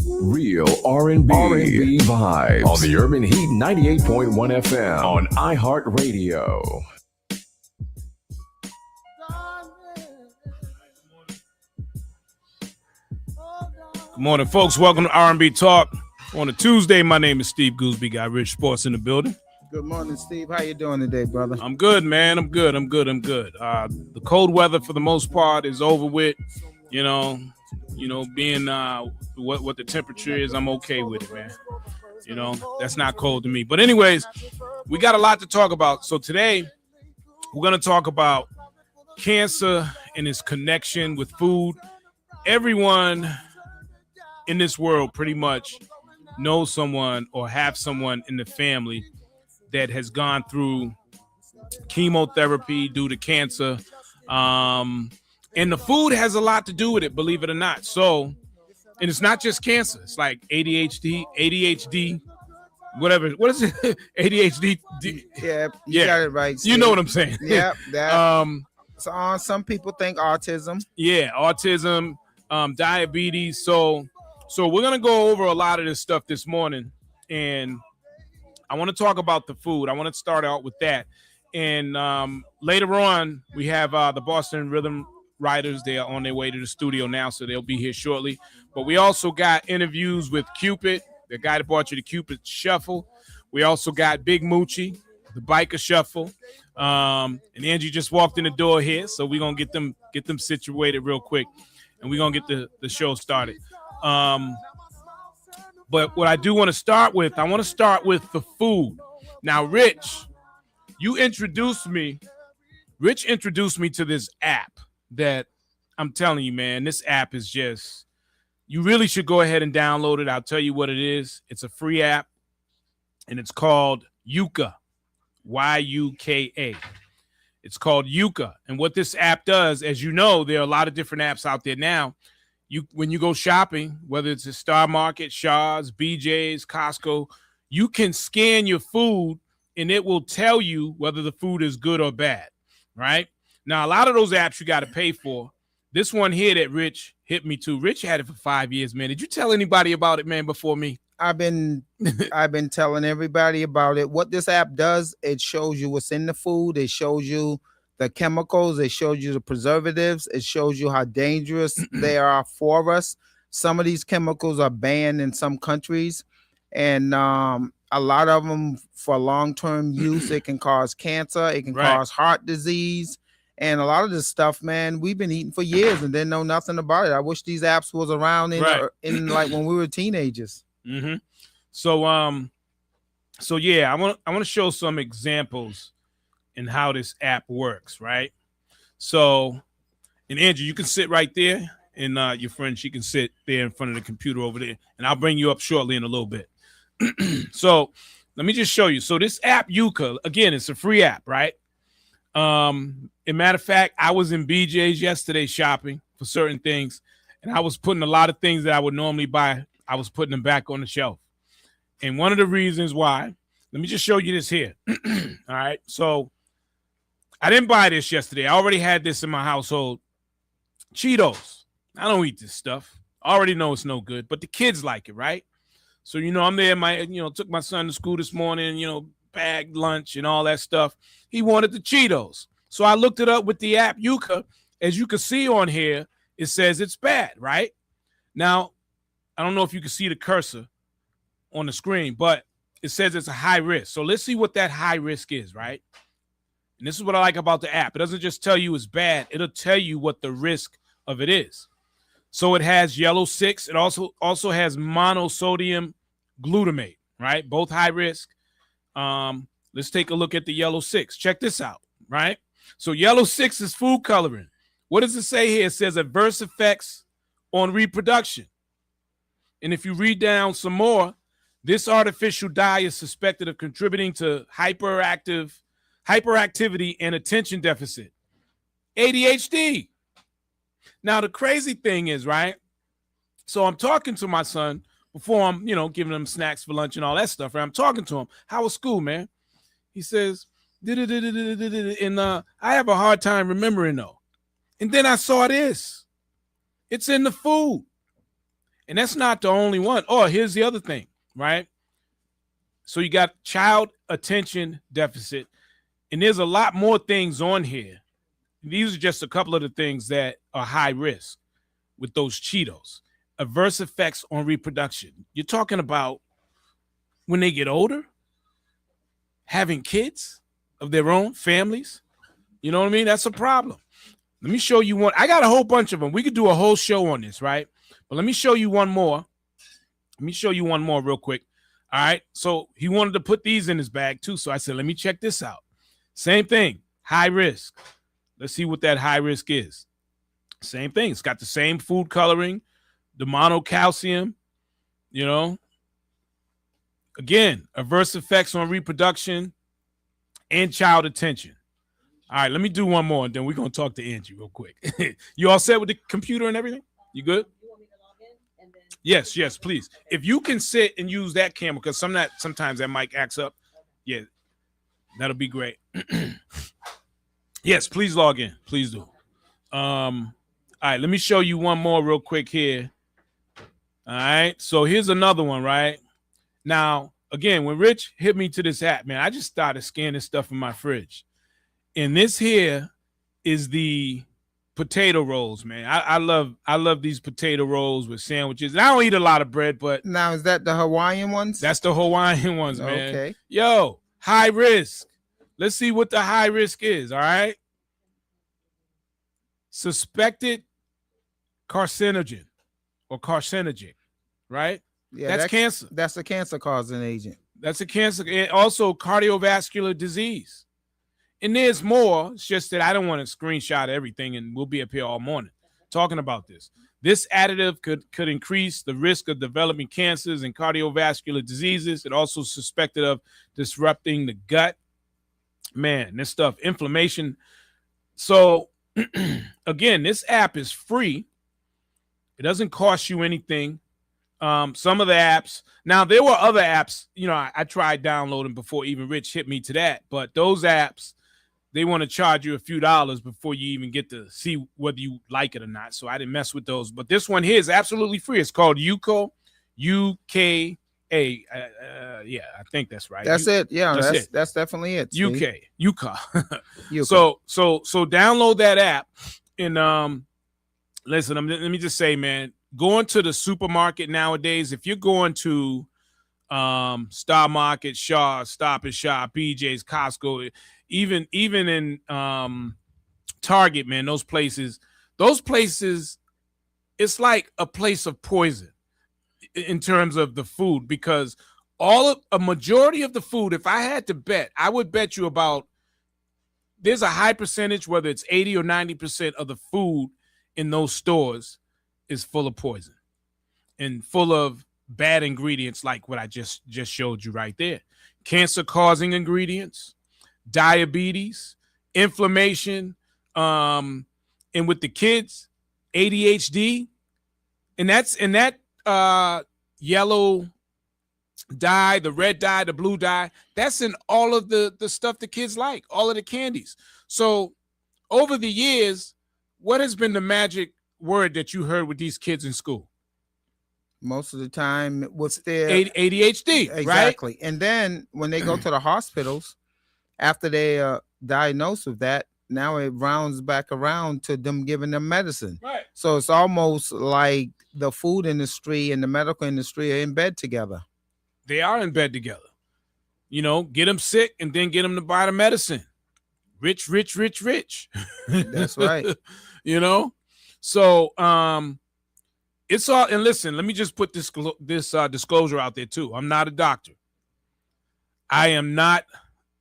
Real R&B vibes on the Urban Heat 98.1 FM on iHeartRadio. Good morning, folks. Welcome to R&B Talk. On a Tuesday, my name is Steve Gooseby. Got Rich Sports in the building. Good morning, Steve. How you doing today, brother? I'm good, man. I'm good. The cold weather, for the most part, is over with. Being what the temperature is, I'm okay with it, man. That's not cold to me. But anyways, we got a lot to talk about. So today, we're going to talk about cancer and its connection with food. Everyone in this world pretty much knows someone or have someone in the family that has gone through chemotherapy due to cancer. And the food has a lot to do with it, believe it or not. So, and it's not just cancer. It's like ADHD, whatever. What is it? ADHD? Yeah, you got it right. Steve. You know what I'm saying? Yeah. So some people think autism. Yeah, autism, diabetes. So we're going to go over a lot of this stuff this morning. And I want to talk about the food. I want to start out with that. And later on, we have the Boston Rhythm writers. They are on their way to the studio now, so they'll be here shortly. But we also got interviews with Cupid, the guy that brought you the Cupid Shuffle. We also got Big Moochie, the Biker Shuffle. And Angie just walked in the door here, so we're going to get them situated real quick, and we're going to get the show started. But what I do want to start with, I want to start with the food. Now, Rich introduced me to this app that I'm telling you, man, this app is just, you really should go ahead and download it. I'll tell you what it is. It's a free app, and it's called Yuka, Y-U-K-A. It's called Yuka. And what this app does, as you know, there are a lot of different apps out there now. When you go shopping, whether it's a Star Market, Shaw's, BJ's, Costco, you can scan your food, and it will tell you whether the food is good or bad, right? Now, a lot of those apps you got to pay for. This one here that Rich hit me to. Rich had it for 5 years, man. Did you tell anybody about it, man, before me? I've been telling everybody about it. What this app does, it shows you what's in the food. It shows you the chemicals. It shows you the preservatives. It shows you how dangerous they are for us. Some of these chemicals are banned in some countries, and a lot of them for long-term use, it can cause cancer. It can cause heart disease. And a lot of this stuff, man, we've been eating for years and didn't know nothing about it. I wish these apps was around in like when we were teenagers. Mm-hmm. So yeah, I want to show some examples in how this app works, right? So, and Andrew, you can sit right there, and your friend, she can sit there in front of the computer over there, and I'll bring you up shortly in a little bit. So let me just show you. So this app, Yuka, again, it's a free app, right? As a matter of fact, I was in BJ's yesterday shopping for certain things, and I was putting a lot of things that I would normally buy, I was putting them back on the shelf. And one of the reasons why, let me just show you this here. All right. So I didn't buy this yesterday. I already had this in my household. Cheetos. I don't eat this stuff. I already know it's no good, but the kids like it, right? So, I'm there, took my son to school this morning, bagged lunch and all that stuff. He wanted the Cheetos. So I looked it up with the app Yuka. As you can see on here, it says it's bad, right? Now, I don't know if you can see the cursor on the screen, but it says it's a high risk. So let's see what that high risk is, right? And this is what I like about the app. It doesn't just tell you it's bad. It'll tell you what the risk of it is. So it has yellow 6. It also has monosodium glutamate, right? Both high risk. Let's take a look at the yellow 6. Check this out, right? So yellow 6 is food coloring. What does it say here? It says adverse effects on reproduction. And if you read down some more, this artificial dye is suspected of contributing to hyperactivity and attention deficit, ADHD. Now, the crazy thing is, right? So I'm talking to my son before I'm, giving him snacks for lunch and all that stuff. Right? I'm talking to him. How was school, man? He says, and I have a hard time remembering, though. And then I saw this. It's in the food. And that's not the only one. Oh, here's the other thing, right? So you got child attention deficit, and there's a lot more things on here. These are just a couple of the things that are high risk with those Cheetos. Adverse effects on reproduction. You're talking about when they get older, having kids of their own, families. You know what I mean? That's a problem. Let me show you one. I got a whole bunch of them. We could do a whole show on this, right? But let me show you one more. Let me show you one more real quick. All right. So he wanted to put these in his bag too. So I said, let me check this out. Same thing. High risk. Let's see what that high risk is. Same thing. It's got the same food coloring, the monocalcium, you know. Again, adverse effects on reproduction and child attention. All right, let me do one more, and then we're going to talk to Angie real quick. You all set with the computer and everything? You good? You want me to log in? And then... Yes, please. If you can sit and use that camera, because sometimes that mic acts up. Yeah, that'll be great. Yes, please log in. Please do. All right, let me show you one more real quick here. All right, so here's another one, right? Now, again, when Rich hit me to this app, man, I just started scanning stuff in my fridge. And this here is the potato rolls, man. I love these potato rolls with sandwiches. And I don't eat a lot of bread, but now is that the Hawaiian ones? That's the Hawaiian ones, man. Okay. Yo, high risk. Let's see what the high risk is, all right? Suspected carcinogen or carcinogen, right? Yeah, that's cancer. That's a cancer causing agent. That's a cancer, and also cardiovascular disease. And there's more. It's just that I don't want to screenshot everything, and we'll be up here all morning talking about this. This additive could increase the risk of developing cancers and cardiovascular diseases. It also suspected of disrupting the gut. Man, this stuff, inflammation. So, again, this app is free. It doesn't cost you anything. Some of the apps, now there were other apps, you know, I tried downloading before even Rich hit me to that, but those apps, they want to charge you a few dollars before you even get to see whether you like it or not. So I didn't mess with those, but this one here is absolutely free. It's called UKA, UKA. Yeah, I think that's right. That's it. Yeah, that's it. That's definitely it. UKA. So download that app and listen. Let me just say, man, going to the supermarket nowadays, if you're going to Star Market, Shaw, Stop and Shop, BJ's, Costco, even in Target, man, those places, it's like a place of poison in terms of the food, because a majority of the food, if I had to bet, I would bet you about, there's a high percentage, whether it's 80 or 90% of the food in those stores is full of poison and full of bad ingredients, like what I just showed you right there. Cancer causing ingredients, diabetes, inflammation, and with the kids, ADHD, and that's in that yellow dye, the red dye, the blue dye, that's in all of the stuff the kids like, all of the candies. So over the years, what has been the magic word that you heard with these kids in school? Most of the time, what's their ADHD, exactly. Right? And then when they go to the hospitals, after they are diagnosed with that, now it rounds back around to them giving them medicine. Right. So it's almost like the food industry and the medical industry are in bed together. They are in bed together. You know, get them sick and then get them to buy the medicine. Rich. That's right. You know, so it's all. And listen, let me just put this disclosure out there too. I'm not a doctor. I am not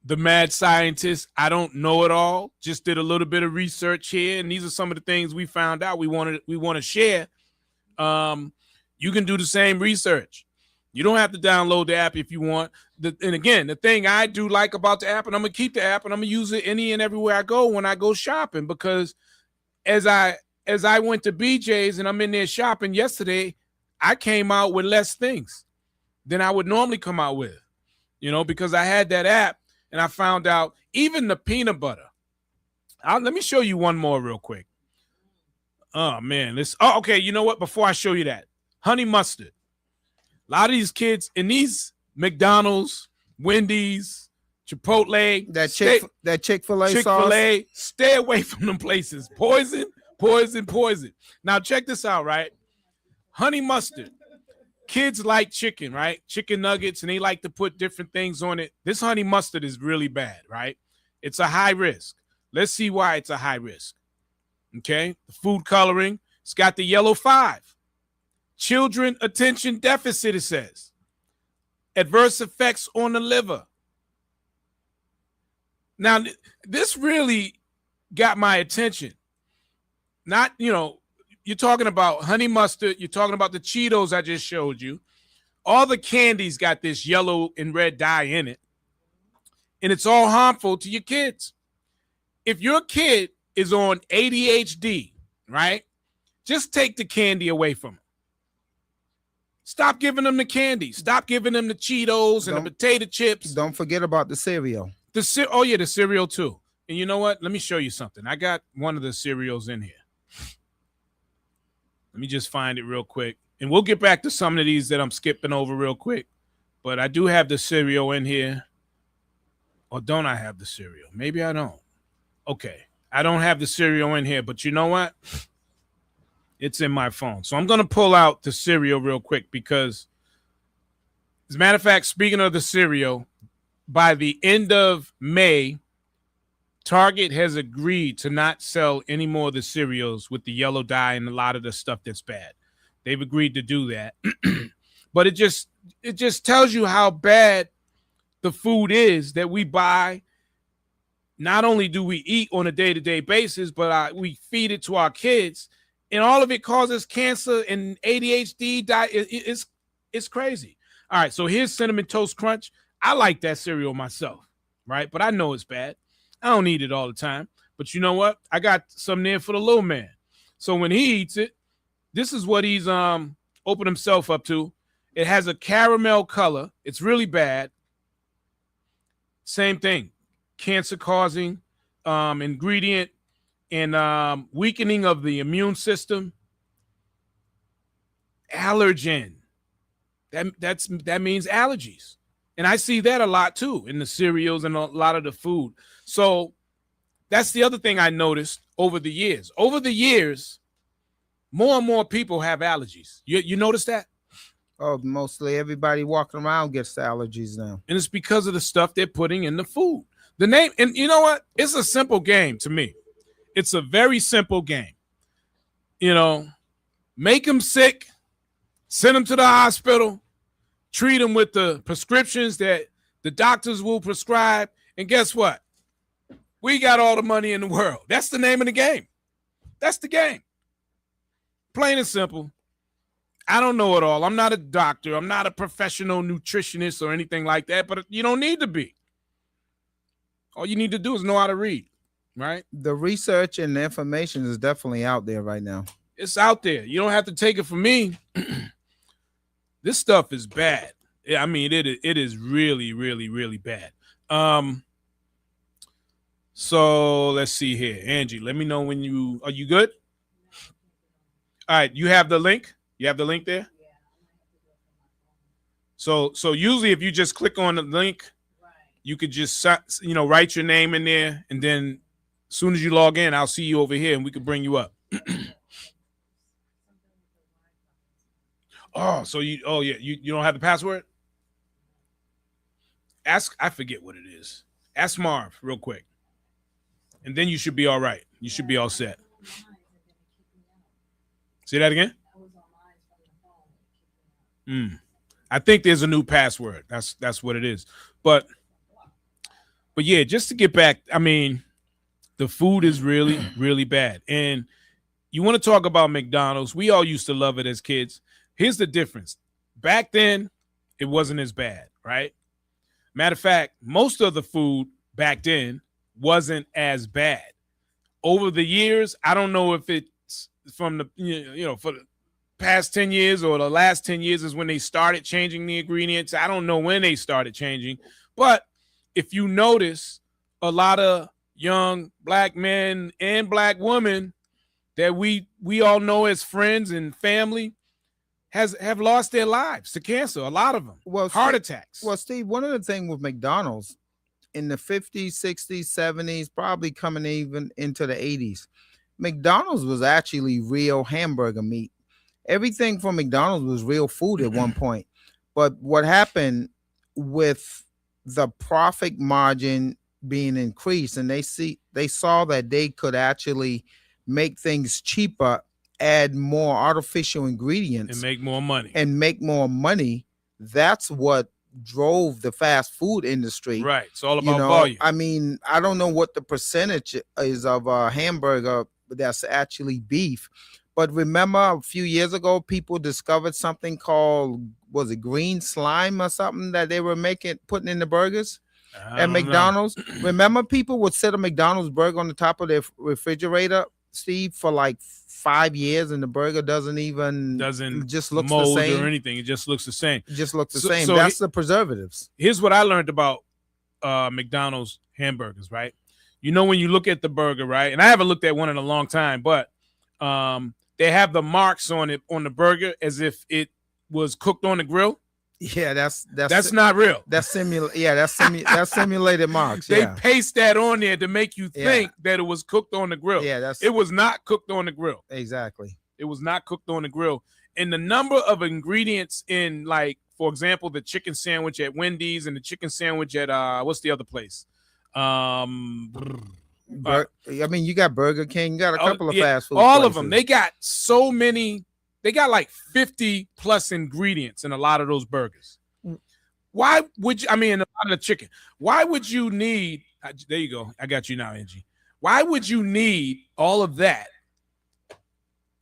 the mad scientist. I don't know it all. Just did a little bit of research here, and these are some of the things we found out. We want to share. You can do the same research. You don't have to download the app if you want. And again, the thing I do like about the app, and I'm gonna keep the app, and I'm gonna use it any and everywhere I go when I go shopping, because as I went to BJ's and I'm in there shopping yesterday, I came out with less things than I would normally come out with, you know, because I had that app and I found out even the peanut butter. Let me show you one more real quick. Oh man, okay. You know what? Before I show you that, honey mustard. A lot of these kids in these McDonald's, Wendy's, Chipotle, that Chick-fil-A Chick-fil-A, stay away from them places. Poison, poison, poison. Now check this out, right? Honey mustard. Kids like chicken, right? Chicken nuggets, and they like to put different things on it. This honey mustard is really bad, right? It's a high risk. Let's see why it's a high risk. Okay, the food coloring, it's got the yellow 5. Children attention deficit, it says. Adverse effects on the liver. Now, this really got my attention. Not, you're talking about honey mustard. You're talking about the Cheetos I just showed you. All the candies got this yellow and red dye in it. And it's all harmful to your kids. If your kid is on ADHD, right, just take the candy away from them. Stop giving them the candy. Stop giving them the Cheetos and the potato chips. Don't forget about the cereal. The cereal too. And you know what? Let me show you something. I got one of the cereals in here. Let me just find it real quick. And we'll get back to some of these that I'm skipping over real quick. But I do have the cereal in here. Or don't I have the cereal? Maybe I don't. Okay. I don't have the cereal in here. But you know what? It's in my phone. So I'm going to pull out the cereal real quick because, as a matter of fact, speaking of the cereal, by the end of May, Target has agreed to not sell any more of the cereals with the yellow dye and a lot of the stuff that's bad. They've agreed to do that. But it just tells you how bad the food is that we buy. Not only do we eat on a day-to-day basis, but we feed it to our kids. And all of it causes cancer and ADHD. It's crazy. All right, so here's Cinnamon Toast Crunch. I like that cereal myself, right? But I know it's bad. I don't eat it all the time. But you know what? I got some there for the little man. So when he eats it, this is what he's opened himself up to. It has a caramel color. It's really bad. Same thing. Cancer-causing ingredient. And weakening of the immune system. Allergen. That means allergies. And I see that a lot too in the cereals and a lot of the food. So that's the other thing I noticed over the years. Over the years, more and more people have allergies. You notice that? Oh, mostly everybody walking around gets allergies now. And it's because of the stuff they're putting in the food. The name, and you know what? It's a simple game to me. It's a very simple game. Make them sick, send them to the hospital, treat them with the prescriptions that the doctors will prescribe. And guess what? We got all the money in the world. That's the name of the game. That's the game. Plain and simple. I don't know it all. I'm not a doctor. I'm not a professional nutritionist or anything like that, but you don't need to be. All you need to do is know how to read. Right? The research and the information is definitely out there right now. It's out there. You don't have to take it from me. This stuff is bad. I mean, it is really, really, really bad. So let's see here. Angie, let me know when are you good? All right. You have the link? You have the link there? So usually if you just click on the link, you could just, write your name in there, and then as soon as you log in, I'll see you over here and we can bring you up. You don't have the password? I forget what it is. Ask Marv real quick. And then you should be all right. You should be all set. Say that again? I think there's a new password. That's what it is. But yeah, just to get back, I mean, the food is really, really bad. And you want to talk about McDonald's. We all used to love it as kids. Here's the difference. Back then, it wasn't as bad, right? Matter of fact, most of the food back then wasn't as bad. Over the years, I don't know if it's from the, for the past 10 years or the last 10 years is when they started changing the ingredients. I don't know when they started changing. But if you notice, a lot of young black men and black women that we all know as friends and family, have lost their lives to cancer. A lot of them. Well, Heart attacks. Well, Steve, one of the things with McDonald's in the 50s, 60s, 70s, probably coming even into the 80s, McDonald's was actually real hamburger meat. Everything from McDonald's was real food at one point. But what happened with the profit margin being increased, and they saw that they could actually make things cheaper, add more artificial ingredients, and make more money. That's what drove the fast food industry. Right. It's all about volume. I mean, I don't know what the percentage is of a hamburger that's actually beef. But remember a few years ago, people discovered something called, was it green slime or something that they were putting in the burgers at McDonald's? Remember people would set a McDonald's burger on the top of their refrigerator, Steve, for like 5 years, and the burger doesn't just looks mold the same or anything. It just looks the same. So that's the preservatives. Here's what I learned about McDonald's hamburgers, right? You know, when you look at the burger, right? And I haven't looked at one in a long time, but they have the marks on it on the burger as if it was cooked on the grill. Yeah, that's not real. That's simulated marks. They paste that on there to make you think that it was cooked on the grill. Yeah, it was not cooked on the grill. Exactly. It was not cooked on the grill. And the number of ingredients in, like, for example, the chicken sandwich at Wendy's and the chicken sandwich at what's the other place? I mean, you got Burger King, you got a couple of fast food all places. of them. They got so many. They got like 50 plus ingredients in a lot of those burgers. Why would you, I mean, a lot of the chicken, why would you need, there you go. I got you now, Angie. Why would you need all of that?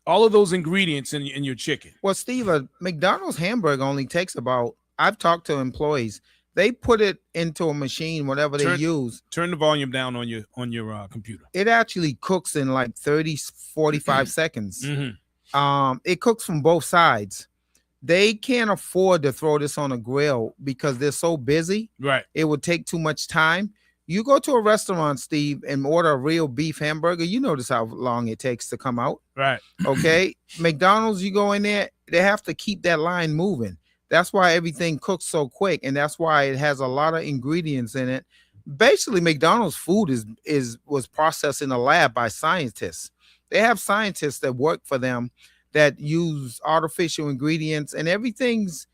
All of those ingredients in your chicken? Well, Steve, a McDonald's hamburger only takes about, I've talked to employees, they put it into a machine, whatever they use. Turn the volume down on your computer. It actually cooks in like 30, 45 seconds. Mm-hmm. It cooks from both sides. They can't afford to throw this on a grill because they're so busy. Right. It would take too much time. You go to a restaurant, Steve, and order a real beef hamburger, you notice how long it takes to come out. Right. Okay. McDonald's, you go in there, they have to keep that line moving. That's why everything cooks so quick, and that's why it has a lot of ingredients in it. Basically, McDonald's food was processed in a lab by scientists. They have scientists that work for them that use artificial ingredients, and everything's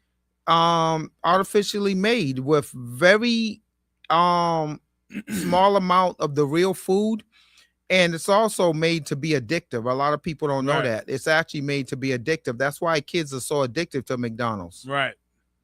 artificially made with very small amount of the real food. And it's also made to be addictive. A lot of people don't know that. It's actually made to be addictive. That's why kids are so addictive to McDonald's. Right.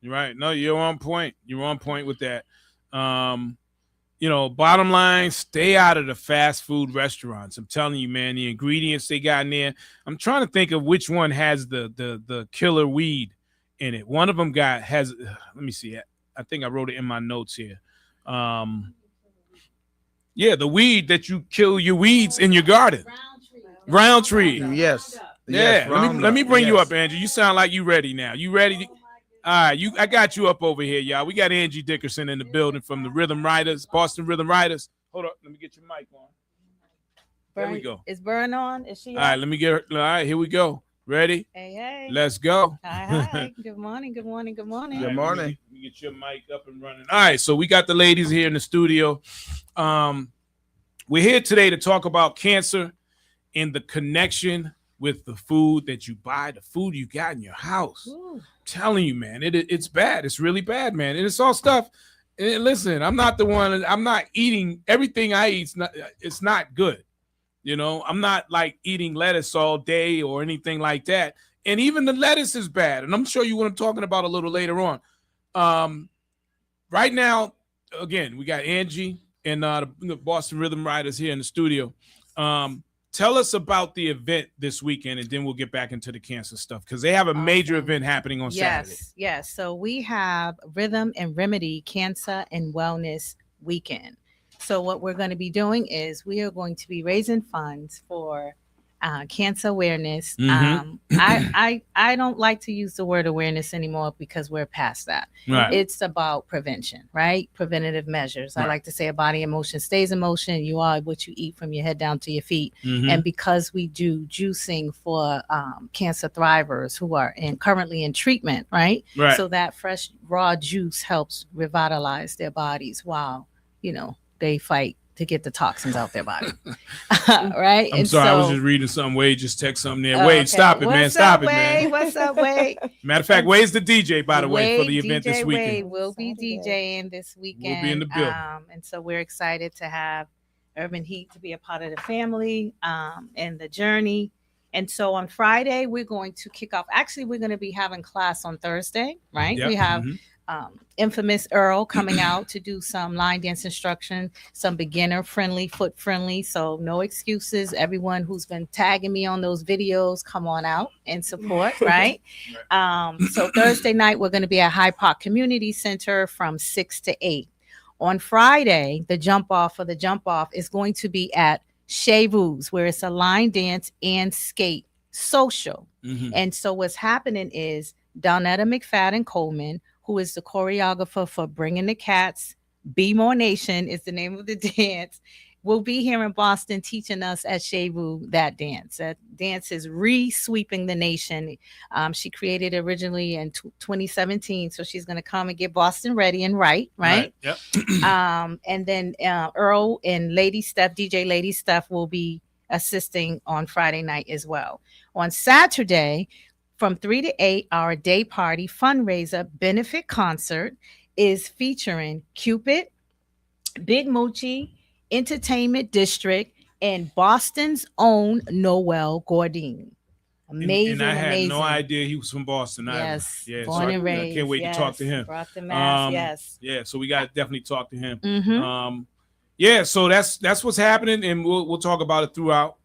Right. No, you're on point. You're on point with that. You know, bottom line, stay out of the fast food restaurants. I'm telling you, man, the ingredients they got in there. I'm trying to think of which one has the killer weed in it. One of them has. Let me see. I think I wrote it in my notes here. Yeah, the weed that you kill your weeds in your garden. Roundtree. Yes. Yeah. Let me bring you up, Angie. You sound like you ready now. You ready? All right, I got you up over here, y'all. We got Angie Dickerson in the building from the Rhythm Riders, Boston Rhythm Riders. Hold up, let me get your mic on. There we go. Is Burn on? Is she? All right, let me get her. All right, here we go. Ready? Hey. Let's go. Hi. Good morning. Good morning. Right, let me get your mic up and running. All right, so we got the ladies here in the studio. We're here today to talk about cancer and the connection with the food that you buy, the food you got in your house. Ooh. I'm telling you, man, it's bad. It's really bad, man. And it's all stuff. And listen, I'm not eating everything I eat. It's not good. You know, I'm not like eating lettuce all day or anything like that. And even the lettuce is bad. And I'm sure you what I'm talking about a little later on. Right now, again, we got Angie and the Boston Rhythm Riders here in the studio. Tell us about the event this weekend, and then we'll get back into the cancer stuff because they have a major event happening on Saturday. Yes. So we have Rhythm and Remedy Cancer and Wellness Weekend. So what we're going to be doing is we are going to be raising funds for cancer awareness. Mhm. I don't like to use the word awareness anymore because we're past that. Right. It's about prevention, right? Preventative measures. I Right. like to say a body in motion stays in motion. You are what you eat from your head down to your feet. Mhm. And because we do juicing for cancer thrivers who are currently in treatment, right? Right. So that fresh raw juice helps revitalize their bodies while, they fight to get the toxins out their body. Right? I'm sorry, I was just reading something. Wade just text something there. Oh, Wade, okay. stop it, man. What's Stop up, it, man. Wade? What's up, Wade? Matter of fact, Wade's the DJ, by the way, for Wade, the event this DJ weekend. Wade will be Saturday. DJing this weekend. We'll be in the building. And so we're excited to have Urban Heat to be a part of the family and the journey. And so on Friday, we're going to kick off. Actually, we're going to be having class on Thursday, right? Yep. We have Mhm. Infamous Earl coming out to do some line dance instruction, some beginner friendly, foot friendly. So no excuses. Everyone who's been tagging me on those videos, come on out and support, right? So Thursday night, we're going to be at Hyde Park Community Center from 6 to 8. On Friday, the jump off is going to be at Chez Vu's, where it's a line dance and skate social. Mhm. And so what's happening is Donetta McFadden Coleman, who is the choreographer for Bringing the Cats, Be More Nation is the name of the dance, will be here in Boston teaching us at Chez Vu that dance. That dance is re-sweeping the nation. She created it originally in 2017, so she's going to come and get Boston ready and right? Yep. And then Earl and DJ Lady Steph will be assisting on Friday night as well. On Saturday, from 3 to 8, our day party fundraiser benefit concert is featuring Cupid, Big Moochie, Entertainment District, and Boston's own Noel Gordine. Amazing, And I had amazing. no idea he was from Boston. Yes, Yeah, born and I raised. can't wait to talk to him. Brought the mass, yes. Yeah, so we got to definitely talk to him. Mhm. Yeah, so that's what's happening, and we'll talk about it throughout.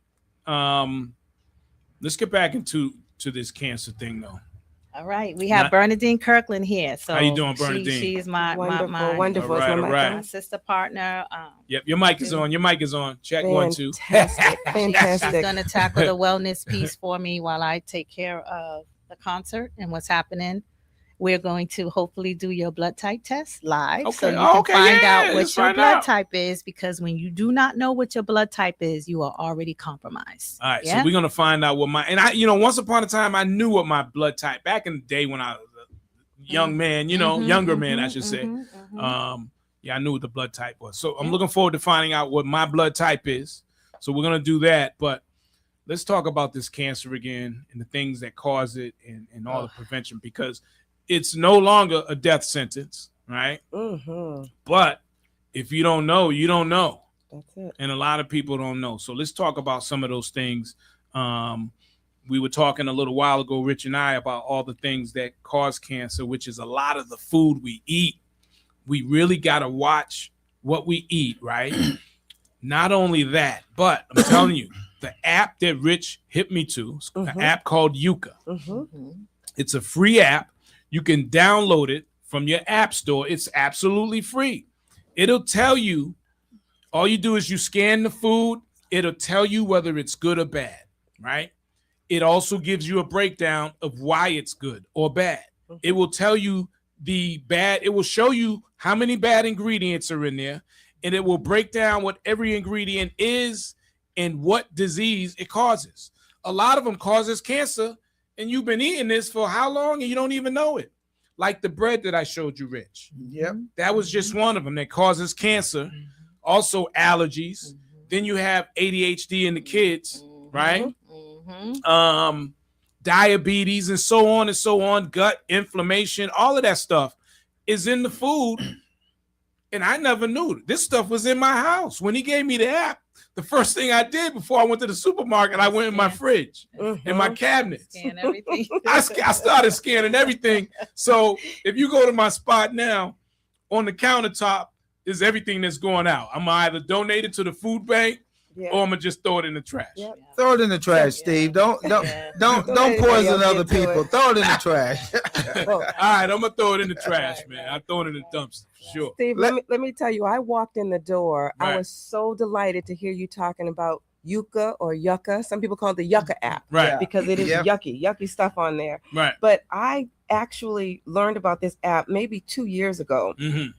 Let's get back into this cancer thing, though. All right, we have Bernadine Kirkland here. So how you doing, Bernadine? She's my Wonderful. All right, all right. my sister partner. Yep, your mic is on. Your mic is on. Check 1, 2. Fantastic. She's Fantastic. going to tackle the wellness piece for me while I take care of the concert and what's happening. We're going to hopefully do your blood type test live, so you can find out what your blood type is, because when you do not know what your blood type is, you are already compromised. All right, so we're gonna find out what once upon a time I knew what my blood type back in the day when I was a young man, younger man, I should say. Yeah, I knew what the blood type was. So I'm looking forward to finding out what my blood type is. So we're gonna do that, but let's talk about this cancer again and the things that cause it and all the prevention, because it's no longer a death sentence, right? But if you don't know, you don't know. That's it. And a lot of people don't know. So let's talk about some of those things. We were talking a little while ago, Rich and I, about all the things that cause cancer, which is a lot of the food we eat. We really got to watch what we eat, right? Not only that, but I'm telling you, the app that Rich hit me to, an app called Yuka. It's a free app. You can download it from your app store. It's absolutely free. It'll tell you, all you do is you scan the food. It'll tell you whether it's good or bad, right? It also gives you a breakdown of why it's good or bad. It will tell you the bad. It will show you how many bad ingredients are in there, and it will break down what every ingredient is and what disease it causes. A lot of them causes cancer, and you've been eating this for how long and you don't even know it. Like the bread that I showed you, Rich. Yep. That was just one of them that causes cancer. Also allergies. Then you have ADHD in the kids, right? Diabetes and so on, gut inflammation, all of that stuff is in the food. And I never knew this stuff was in my house. When he gave me the app, the first thing I did before I went to the supermarket, I went in my fridge and my cabinets. Scan everything. I started scanning everything. So if you go to my spot now, on the countertop is everything that's going out. I'm either donate it to the food bank or I'm gonna just throw it in the trash. Throw it in the trash, Steve. Don't poison other people. Throw it in the trash. All right, I'm gonna throw it in the trash, man. I throw it in the dumpster for sure. Steve, let me tell you, I walked in the door. Right. I was so delighted to hear you talking about yucca or yucca. Some people call it the yucca app Right. because it is Yeah. yucky stuff on there. Right. But I actually learned about this app maybe 2 years ago. Mm-hmm.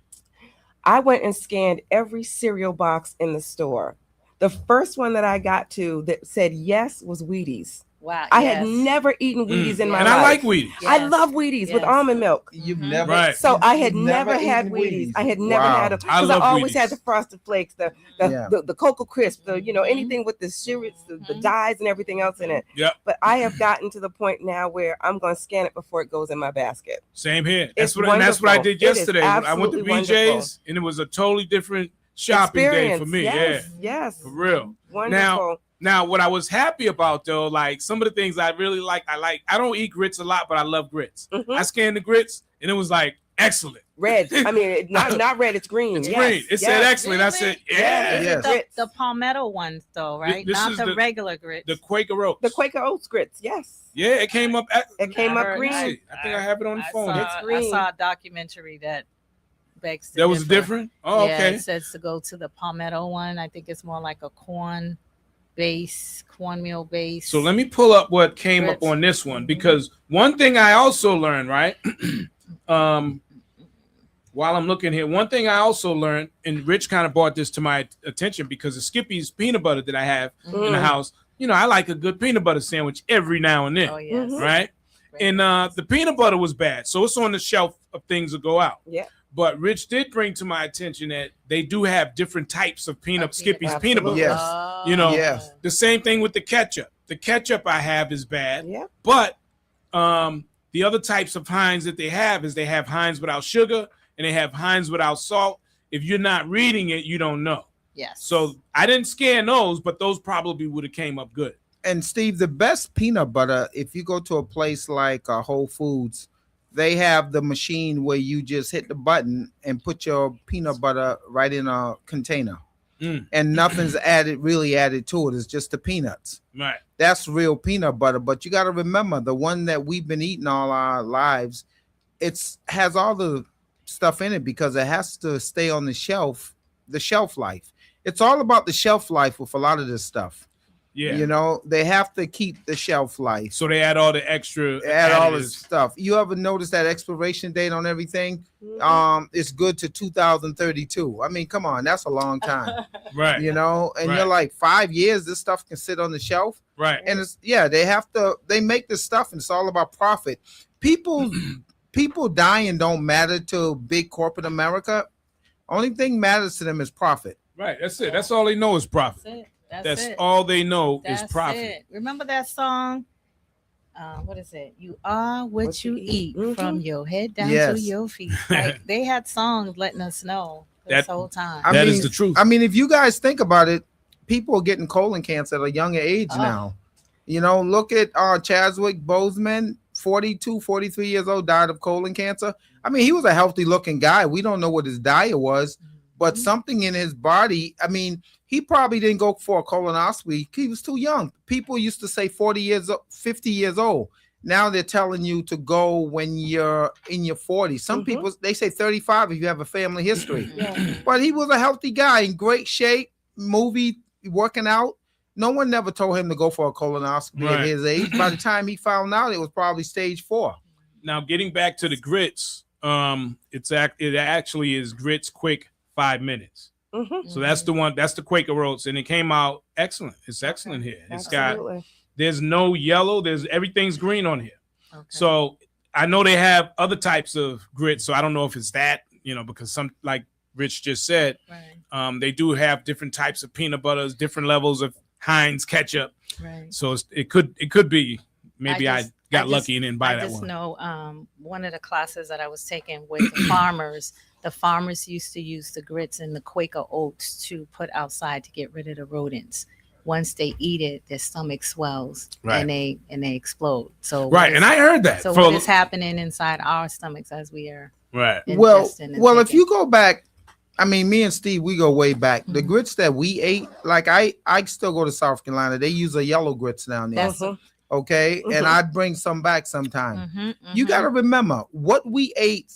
I went and scanned every cereal box in the store. The first one that I got to that said yes was Wheaties. Wow. I had never eaten Wheaties in my And life. I like Wheaties. I Yes. love Wheaties with Yes. almond milk. You've Mhm. never, Right. So I had you've never had eaten Wheaties. I had never Wow. had them I because I love always Wheaties. had the Frosted Flakes, the Yeah. the Cocoa Crisp, the Mhm. anything with the syrups, the Mhm. dyes and everything else in it. Yep. But I have gotten to the point now where I'm going to scan it before it goes in my basket. Same here. It's That's what I did wonderful. It is yesterday. When I went to absolutely BJ's, wonderful. and it was a totally different shopping day for me. Yes, Yeah, yes. for real. Wonderful. Now, what I was happy about though, like some of the things I really like, I don't eat grits a lot, but I love grits. Mhm. I scanned the grits, and it was like excellent. Red. I mean, not red. It's green. It's Yes, green. It said yes. excellent. I said, Yes. yeah. Yes. Grits. The palmetto ones, though, right? This Not is the the- regular grits. The Quaker Oats. The Quaker Oats grits. Yes. Yeah, it came up. It came I up heard- green. I think I have it on the phone. It's green. I saw a documentary that begs to That was differ. different. Oh, Yeah, okay. it says to go to the palmetto one. I think it's more like a cornmeal base. So let me pull up what came up Grits. on this one, Mhm. because one thing I also learned, right? While I'm looking here, one thing I also learned, and Rich kind of brought this to my attention because the Skippy's peanut butter that I have in the Mm. house, I like a good peanut butter sandwich every now and then, Oh yes. Mhm. right? And the peanut butter was bad, so it's on the shelf of things to go out. Yeah. But Rich did bring to my attention that they do have different types of Skippy's Absolutely. peanut butter. Yes. You know, Yes. The same thing with the ketchup. The ketchup I have is bad. Yeah. But the other types of Heinz that they have is they have Heinz without sugar and they have Heinz without salt. If you're not reading it, you don't know. Yes. So I didn't scan those, but those probably would have came up good. And Steve, the best peanut butter, if you go to a place like Whole Foods, they have the machine where you just hit the button and put your peanut butter right in a container. Mm. And nothing's really added to it. It's just the peanuts. Right. That's real peanut butter. But you got to remember, the one that we've been eating all our lives, has all the stuff in it because it has to stay on the shelf life. It's all about the shelf life with a lot of this stuff. Yeah. They have to keep the shelf life. So they add all the extra Add all this additives. stuff. You ever notice that expiration date on everything? Mhm. It's good to 2032. I mean, come on, that's a long time. Right. And Right. you're like 5 years, this stuff can sit on the shelf. Right. And they make this stuff and it's all about profit. People dying don't matter to big corporate America. Only thing matters to them is profit. Right. That's it. That's all they know is profit. That's it. That's it. all they know That's is profit. it. Remember that song? What is it? You are what you eat from your head down Yes. to your feet. Like they had songs letting us know this That- whole time. I That mean- is the truth. I mean, if you guys think about it, people are getting colon cancer at a younger age Oh. now. Look at Chadwick Boseman, 42, 43 years old, died of colon cancer. I mean, he was a healthy looking guy. We don't know what his diet was, but Mhm. something in his body, I mean, he probably didn't go for a colonoscopy. He was too young. People used to say 40 years, 50 years old. Now they're telling you to go when you're in your 40s. Some Mhm. people, they say 35 if you have a family history. Yeah. But he was a healthy guy in great shape, working out. No one never told him to go for a colonoscopy at Right. his age. By the time he found out, it was probably stage 4. Now, getting back to the grits, it actually is grits quick 5 minutes. Mhm. So that's the one. That's the Quaker Oats, and it came out excellent. It's excellent here. It's got. Absolutely. There's no yellow. Everything's green on here. Okay. So I know they have other types of grits. So I don't know if it's that, because some, like Rich just said, Right. they do have different types of peanut butters, different levels of Heinz ketchup. Right. So it could be. Maybe I just- got I just- lucky and didn't buy I that just one. know one of the classes that I was taking with the farmers, the farmers used to use the grits and the Quaker oats to put outside to get rid of the rodents. Once they eat it, their stomach swells Right. and they explode. So Right, and I heard that. so for- what is happening inside our stomachs as we are right. Well, ingesting and if taking? you go back, I mean, me and Steve, we go way back. The Mhm. grits that we ate, like I still go to South Carolina. They use a yellow grits down there. That's Mhm. Okay. Mhm. And I'd bring some back sometime. Mhm, You mhm. got to remember what we ate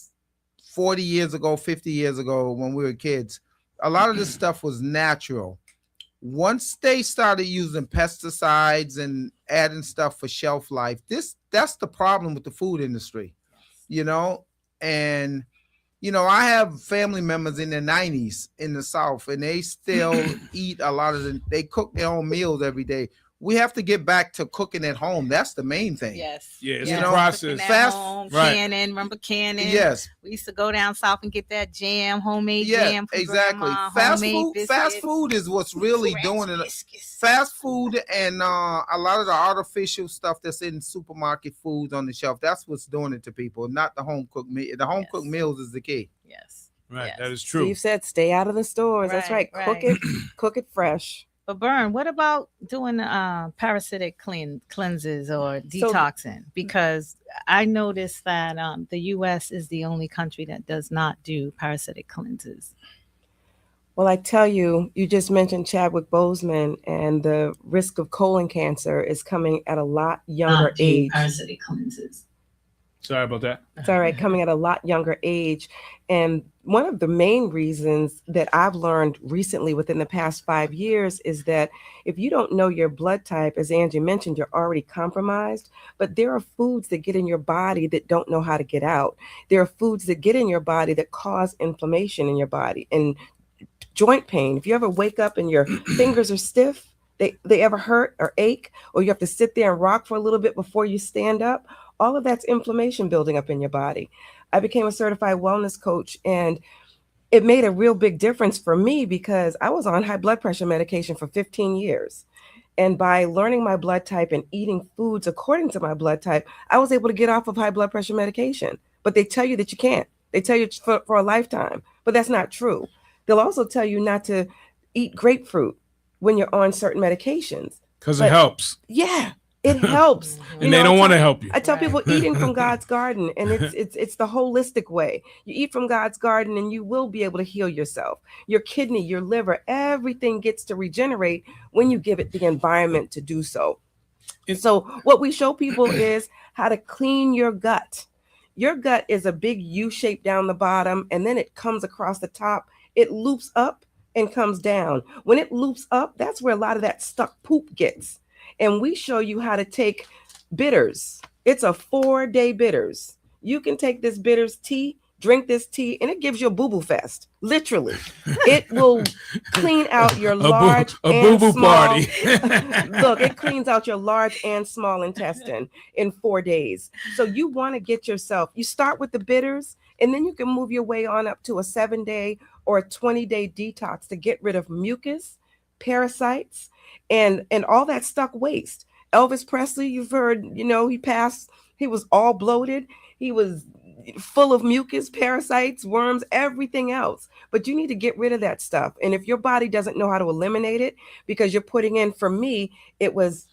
40 years ago, 50 years ago when we were kids. A lot of this stuff was natural. Once they started using pesticides and adding stuff for shelf life, that's the problem with the food industry, you know. And I have family members in their 90s in the South, and they still eat a lot of they cook their own meals every day. We have to get back to cooking at home. That's the main thing. Yes. Yeah, it's You a know, process. fast- Home, right. Cannon, remember Cannon? Yes. We used to go down south and get that jam, homemade Yeah, jam. From exactly. grandma, Fast homemade food. biscuits, Fast food is what's really French doing it. biscuits. Fast food and a lot of the artificial stuff that's in supermarket foods on the shelf. That's what's doing it to people, not the home cooked meal. The home cooked meals is the key. Yes. Right, Yes. that is true. Steve said, stay out of the stores. That's right. Right, Cook it fresh. But Bern, what about doing parasitic cleanses or detoxing? Because I noticed that the U.S. is the only country that does not do parasitic cleanses. Well, I tell you, you just mentioned Chadwick Boseman, and the risk of colon cancer is coming at a lot younger age. Parasitic cleanses. Sorry about that. It's all right, coming at a lot younger age. And one of the main reasons that I've learned recently within the past 5 years is that if you don't know your blood type, as Angie mentioned, you're already compromised. But there are foods that get in your body that don't know how to get out. There are foods that get in your body that cause inflammation in your body and joint pain. If you ever wake up and your fingers are stiff, they ever hurt or ache, or you have to sit there and rock for a little bit before you stand up, all of that's inflammation building up in your body. I became a certified wellness coach, and it made a real big difference for me because I was on high blood pressure medication for 15 years. And by learning my blood type and eating foods according to my blood type, I was able to get off of high blood pressure medication. But they tell you that you can't. They tell you it's for a lifetime, but that's not true. They'll also tell you not to eat grapefruit when you're on certain medications. Because it helps. Yeah. It helps. And they don't want to help you. I tell people eating from God's garden, and it's the holistic way. You eat from God's garden and you will be able to heal yourself. Your kidney, your liver, everything gets to regenerate when you give it the environment to do so. And so what we show people is how to clean your gut. Your gut is a big U shape down the bottom, and then it comes across the top. It loops up and comes down. When it loops up, that's where a lot of that stuck poop gets. And we show you how to take bitters. It's a 4-day bitters. You can take this bitters tea, drink this tea, and it gives you a boo-boo fest. Literally. It will clean out your large and boo-boo small. party. Look, it cleans out your large and small intestine in 4 days. So you want to get yourself, you start with the bitters, and then you can move your way on up to a 7-day or a 20-day detox to get rid of mucus, parasites, and all that stuck waste. Elvis Presley, you've heard, he passed, he was all bloated. He was full of mucus, parasites, worms, everything else. But you need to get rid of that stuff. And if your body doesn't know how to eliminate it, because you're putting in, for me, it was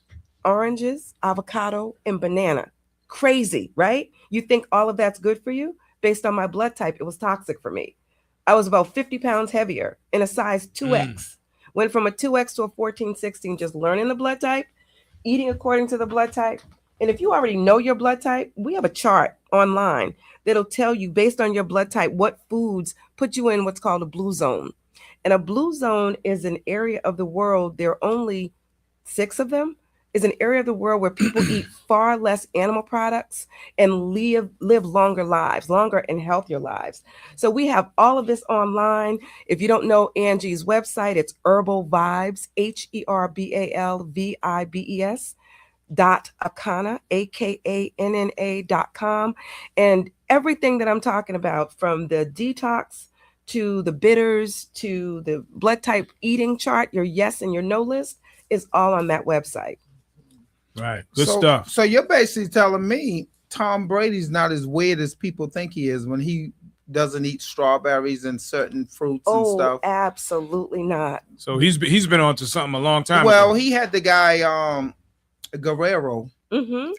oranges, avocado, and banana. Crazy, right? You think all of that's good for you? Based on my blood type, it was toxic for me. I was about 50 pounds heavier in a size 2X. Went from a 2X to a 14, 16, just learning the blood type, eating according to the blood type. And if you already know your blood type, we have a chart online that'll tell you based on your blood type what foods put you in what's called a blue zone. And a blue zone is an area of the world, there are only 6 of them, is an area of the world where people eat far less animal products and live longer and healthier lives. So we have all of this online. If you don't know Angie's website, it's Herbal Vibes, HERBALVIBES .akana, AKANNA.com. And everything that I'm talking about, from the detox to the bitters to the blood type eating chart, your yes and your no list, is all on that website. Right. Good stuff. So you're basically telling me Tom Brady's not as weird as people think he is when he doesn't eat strawberries and certain fruits and stuff. Absolutely not. So he's been on to something a long time Well, ago. he had the guy Guerrero.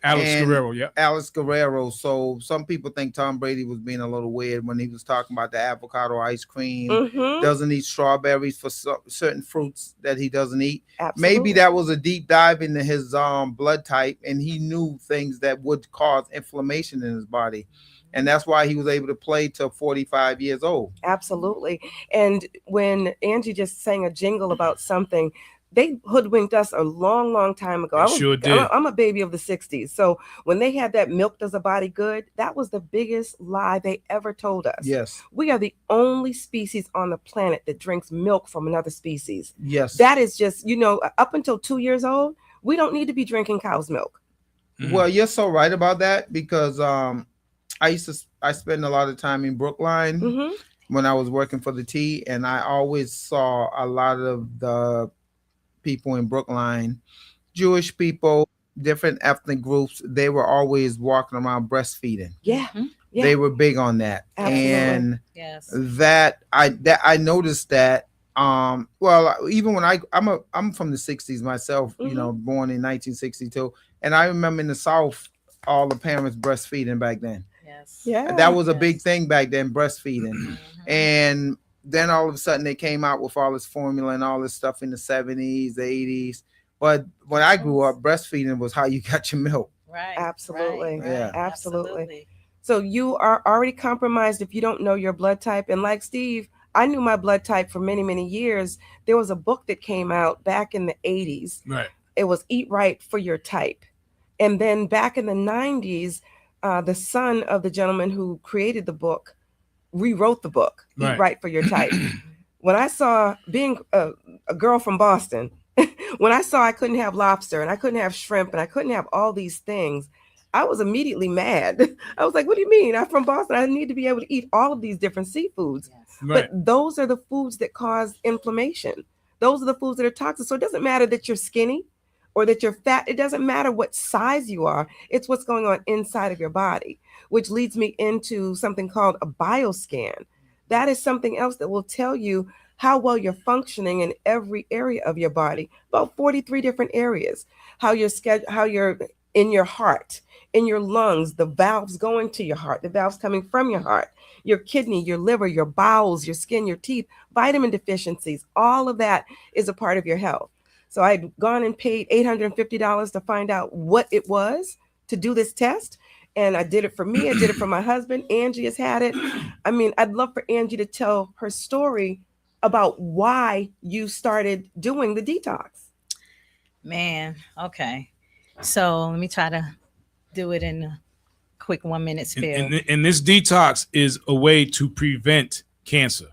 Alex Guerrero. So some people think Tom Brady was being a little weird when he was talking about the avocado ice cream. Doesn't eat strawberries for certain fruits that he doesn't eat. Absolutely. Maybe that was a deep dive into his blood type, and he knew things that would cause inflammation in his body. And that's why he was able to play till 45 years old. Absolutely. And when Angie just sang a jingle about something, They hoodwinked us a long, long time ago. Sure did. I'm a baby of the 60s. So when they had that milk does a body good, that was the biggest lie they ever told us. Yes. We are the only species on the planet that drinks milk from another species. Yes. That is just, up until 2 years old, we don't need to be drinking cow's milk. Well, you're so right about that, because I spend a lot of time in Brookline Mm-hmm. when I was working for the T, and I always saw a lot of the people in Brookline, Jewish people, different ethnic groups. They were always walking around breastfeeding. Yeah. Yeah. They were big on that. Absolutely. And Yes. that I noticed that well, even when I'm from the 60s myself, born in 1962, and I remember in the South all the parents breastfeeding back then. Yes. Yeah. That was a big thing back then, breastfeeding. Mhm. And then all of a sudden they came out with all this formula and all this stuff in the 70s, the 80s. But when I grew up, breastfeeding was how you got your milk. Right. Absolutely. Right, Yeah. right, Absolutely. So you are already compromised if you don't know your blood type. And like Steve, I knew my blood type for many, many years. There was a book that came out back in the 80s. Right. It was Eat Right for Your Type. And then back in the 90s, the son of the gentleman who created the book rewrote the book, Right. Eat Right for Your Type. When I saw, being a girl from Boston, when I saw I couldn't have lobster and I couldn't have shrimp and I couldn't have all these things, I was immediately mad. I was like, what do you mean? I'm from Boston. I need to be able to eat all of these different seafoods. Yes. Right. But those are the foods that cause inflammation. Those are the foods that are toxic. So it doesn't matter that you're skinny or that you're fat. It doesn't matter what size you are. It's what's going on inside of your body, which leads me into something called a bioscan. That is something else that will tell you how well you're functioning in every area of your body, about 43 different areas, how you're in your heart, in your lungs, the valves going to your heart, the valves coming from your heart, your kidney, your liver, your bowels, your skin, your teeth, vitamin deficiencies, all of that is a part of your health. So I'd gone and paid $850 to find out what it was to do this test. And I did it for me. I did it for my husband. Angie has had it. I mean, I'd love for Angie to tell her story about why you started doing the detox. Man, okay. So let me try to do it in a quick 1 minute spiel. And this detox is a way to prevent cancer.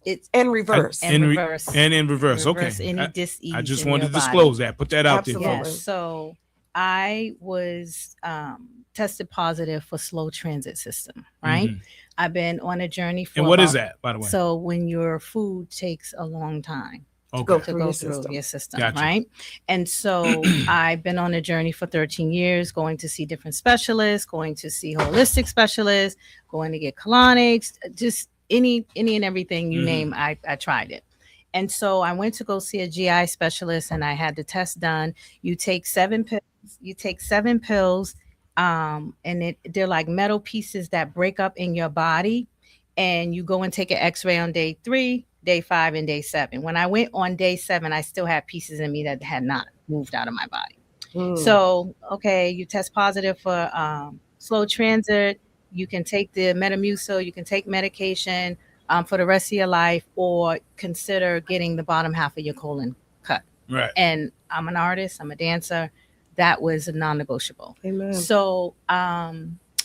It's And reverse. and in reverse. And in reverse. Reverse Okay. any dis-ease I just in wanted your to body. disclose that. Put that out there. Absolutely. folks. Yes. So I was tested positive for slow transit system, right? Mhm. I've been on a journey for And what is about- that, by the way? So when your food takes a long time Okay. go to through go your through system. your system, Gotcha. right? And so I've been on a journey for 13 years, going to see different specialists, going to see holistic specialists, going to get colonics, just any and everything you Mhm. name, I tried it. And so I went to go see a GI specialist and I had the test done. You take 7 pills, and they're like metal pieces that break up in your body. And you go and take an x-ray on day 3, day 5, and day 7. When I went on day 7, I still had pieces in me that had not moved out of my body. So, okay, you test positive for slow transit. You can take the Metamucil, you can take medication for the rest of your life, or consider getting the bottom half of your colon cut. Right. And I'm an artist, I'm a dancer. That was a non-negotiable. Amen. So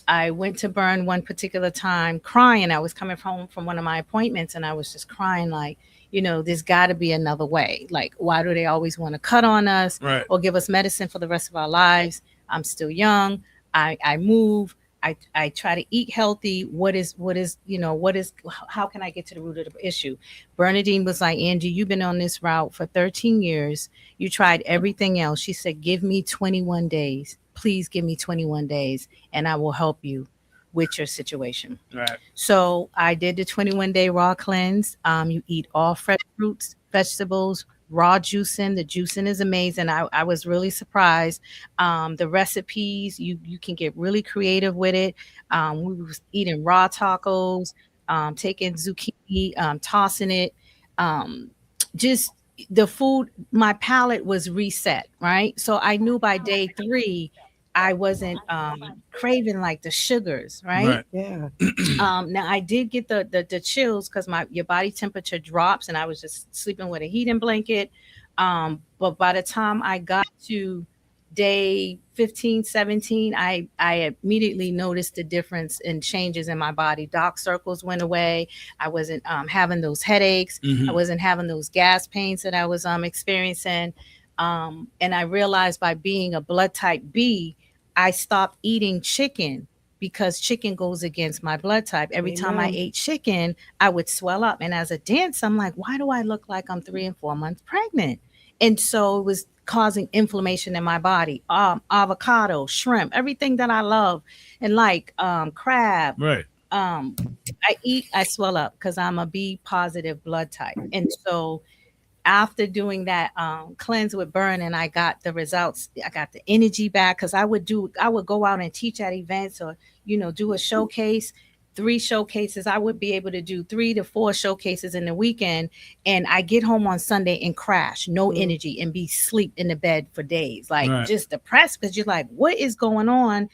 I went to burn one particular time crying. I was coming home from one of my appointments and I was just crying like, there's got to be another way. Like, why do they always want to cut on us Right. or give us medicine for the rest of our lives? I'm still young. I move. I try to eat healthy. How can I get to the root of the issue? Bernadine was like, Angie, you've been on this route for 13 years. You tried everything else. She said, give me 21 days. Please give me 21 days and I will help you with your situation. Right. So I did the 21-day raw cleanse. You eat all fresh fruits, vegetables, raw juicing. The juicing is amazing. I was really surprised. The recipes, you can get really creative with it. We was eating raw tacos, taking zucchini, tossing it. Just the food, my palate was reset, right? So I knew by day 3, I wasn't craving like the sugars, right? Yeah. Now I did get the chills because your body temperature drops, and I was just sleeping with a heating blanket. But by the time I got to day 15, 17, I immediately noticed the difference in changes in my body. Dark circles went away. I wasn't having those headaches. I wasn't having those gas pains that I was experiencing. And I realized by being a blood type B, I stopped eating chicken because chicken goes against my blood type. Every time I ate chicken, I would swell up. And as a dancer, I'm like, why do I look like I'm 3 and 4 months pregnant? And so it was causing inflammation in my body. Avocado, shrimp, everything that I love, and like crab. Right. I eat, I swell up because I'm a B positive blood type. And so after doing that cleanse with burn, and I got the results, I got the energy back, because I would go out and teach at events, or do a showcase. 3 showcases. I would be able to do 3 to 4 showcases in the weekend, and I get home on Sunday and crash, no energy, and be sleep in the bed for days, like just depressed, because you're like, what is going on?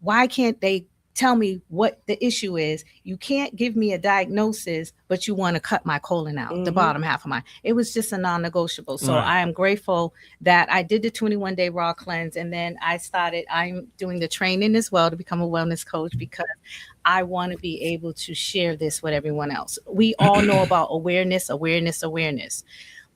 Why can't they tell me what the issue is? You can't give me a diagnosis, but you want to cut my colon out, the bottom half of it was just a non-negotiable. So I am grateful that I did the 21-day raw cleanse, and then I'm doing the training as well to become a wellness coach, because I want to be able to share this with everyone else. We all know about awareness,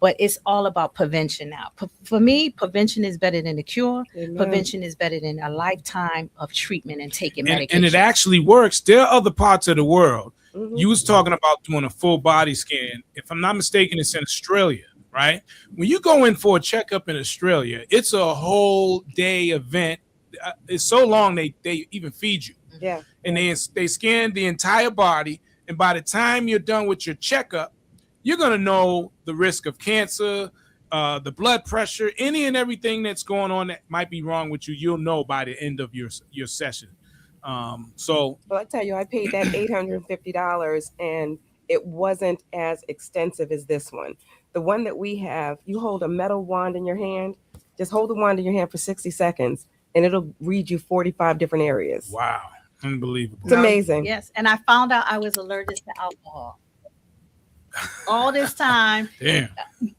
but it's all about prevention now. For me, prevention is better than the cure. Amen. Prevention is better than a lifetime of treatment and taking medication. And it actually works. There are other parts of the world. You was talking about doing a full body scan. If I'm not mistaken, it's in Australia, right? When you go in for a checkup in Australia, it's a whole day event. It's so long they even feed you. Yeah. And they scan the entire body. And by the time you're done with your checkup, you're going to know the risk of cancer, the blood pressure, any and everything that's going on that might be wrong with you. You'll know by the end of your session. Well, I tell you, I paid that $850, and it wasn't as extensive as this one. The one that we have, you hold a metal wand in your hand, just hold the wand in your hand for 60 seconds, and it'll read you 45 different areas. Wow. Unbelievable. It's amazing. Yes. And I found out I was allergic to alcohol. All this time. Damn.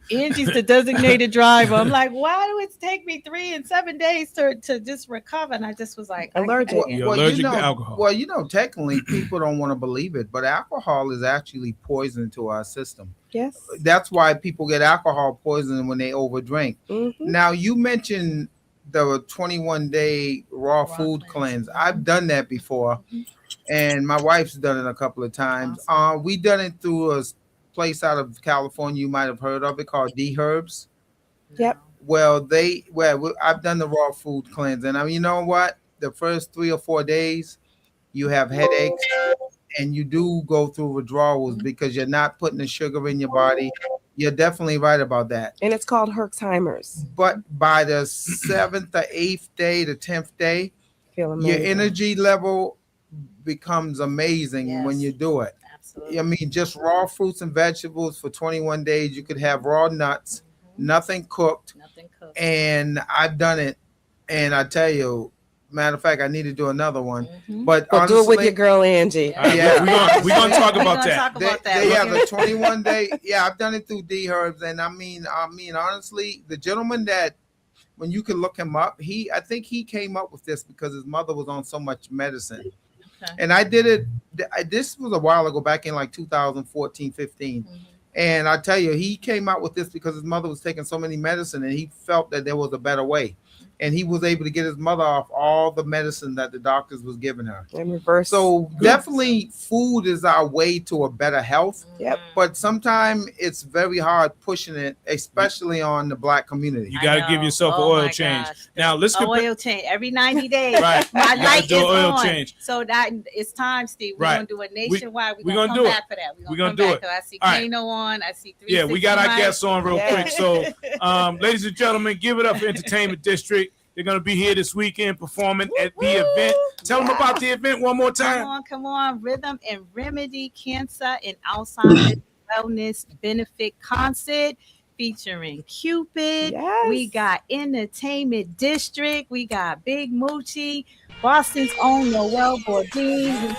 Angie's the designated driver. I'm like, why do it take me 3 and 7 days to just recover? And I just was like, allergic. You're allergic to alcohol. Well, technically people don't want to believe it, but alcohol is actually poison to our system. Yes. That's why people get alcohol poisoning when they overdrink. Now, you mentioned the 21-day raw food cleanse. I've done that before, and my wife's done it a couple of times. Awesome. We done it through a place out of California you might have heard of it, called D Herbs. Yep. Well, I've done the raw food cleanse, and you know what? The first 3 or 4 days, you have headaches, and you do go through withdrawals because you're not putting the sugar in your body. You're definitely right about that. And it's called Herxheimer's. But by the 7th or 8th day, the 10th day, your energy level becomes amazing when you do it. Absolutely. I mean, just raw fruits and vegetables for 21 days. You could have raw nuts, nothing cooked. And I've done it. And I tell you, matter of fact, I need to do another one. But honestly, do it with your girl Angie. Yeah, we're gonna talk about that. They have a 21-day. Yeah, I've done it through D Herbs, and I mean, honestly, the gentleman that, when you can look him up, I think he came up with this because his mother was on so much medicine. Okay. And I did it. This was a while ago, back in like 2014, 15. And I tell you, he came out with this because his mother was taking so many medicine, and he felt that there was a better way. And he was able to get his mother off all the medicine that the doctors was giving her. And reverse. So definitely food is our way to a better health. Yep. But sometimes it's very hard pushing it, especially on the Black community. You got to give yourself an oil change. Now let's get oil change every 90 days. Right. My light is on. Change. So that it's time, Steve. We're gonna do it nationwide. We're gonna come do back for that. We're gonna do it. I see Kano on. I see 360. Yeah, we got our guests on real quick. So, ladies and gentlemen, give it up for Entertainment District. They're going to be here this weekend performing at the event. Tell them about the event one more time. Come on. Rhythm and Remedy Cancer and Alzheimer's Wellness Benefit Concert featuring Cupid. Yes. We got Entertainment District. We got Big Moochie, Boston's own Noel Bourdin.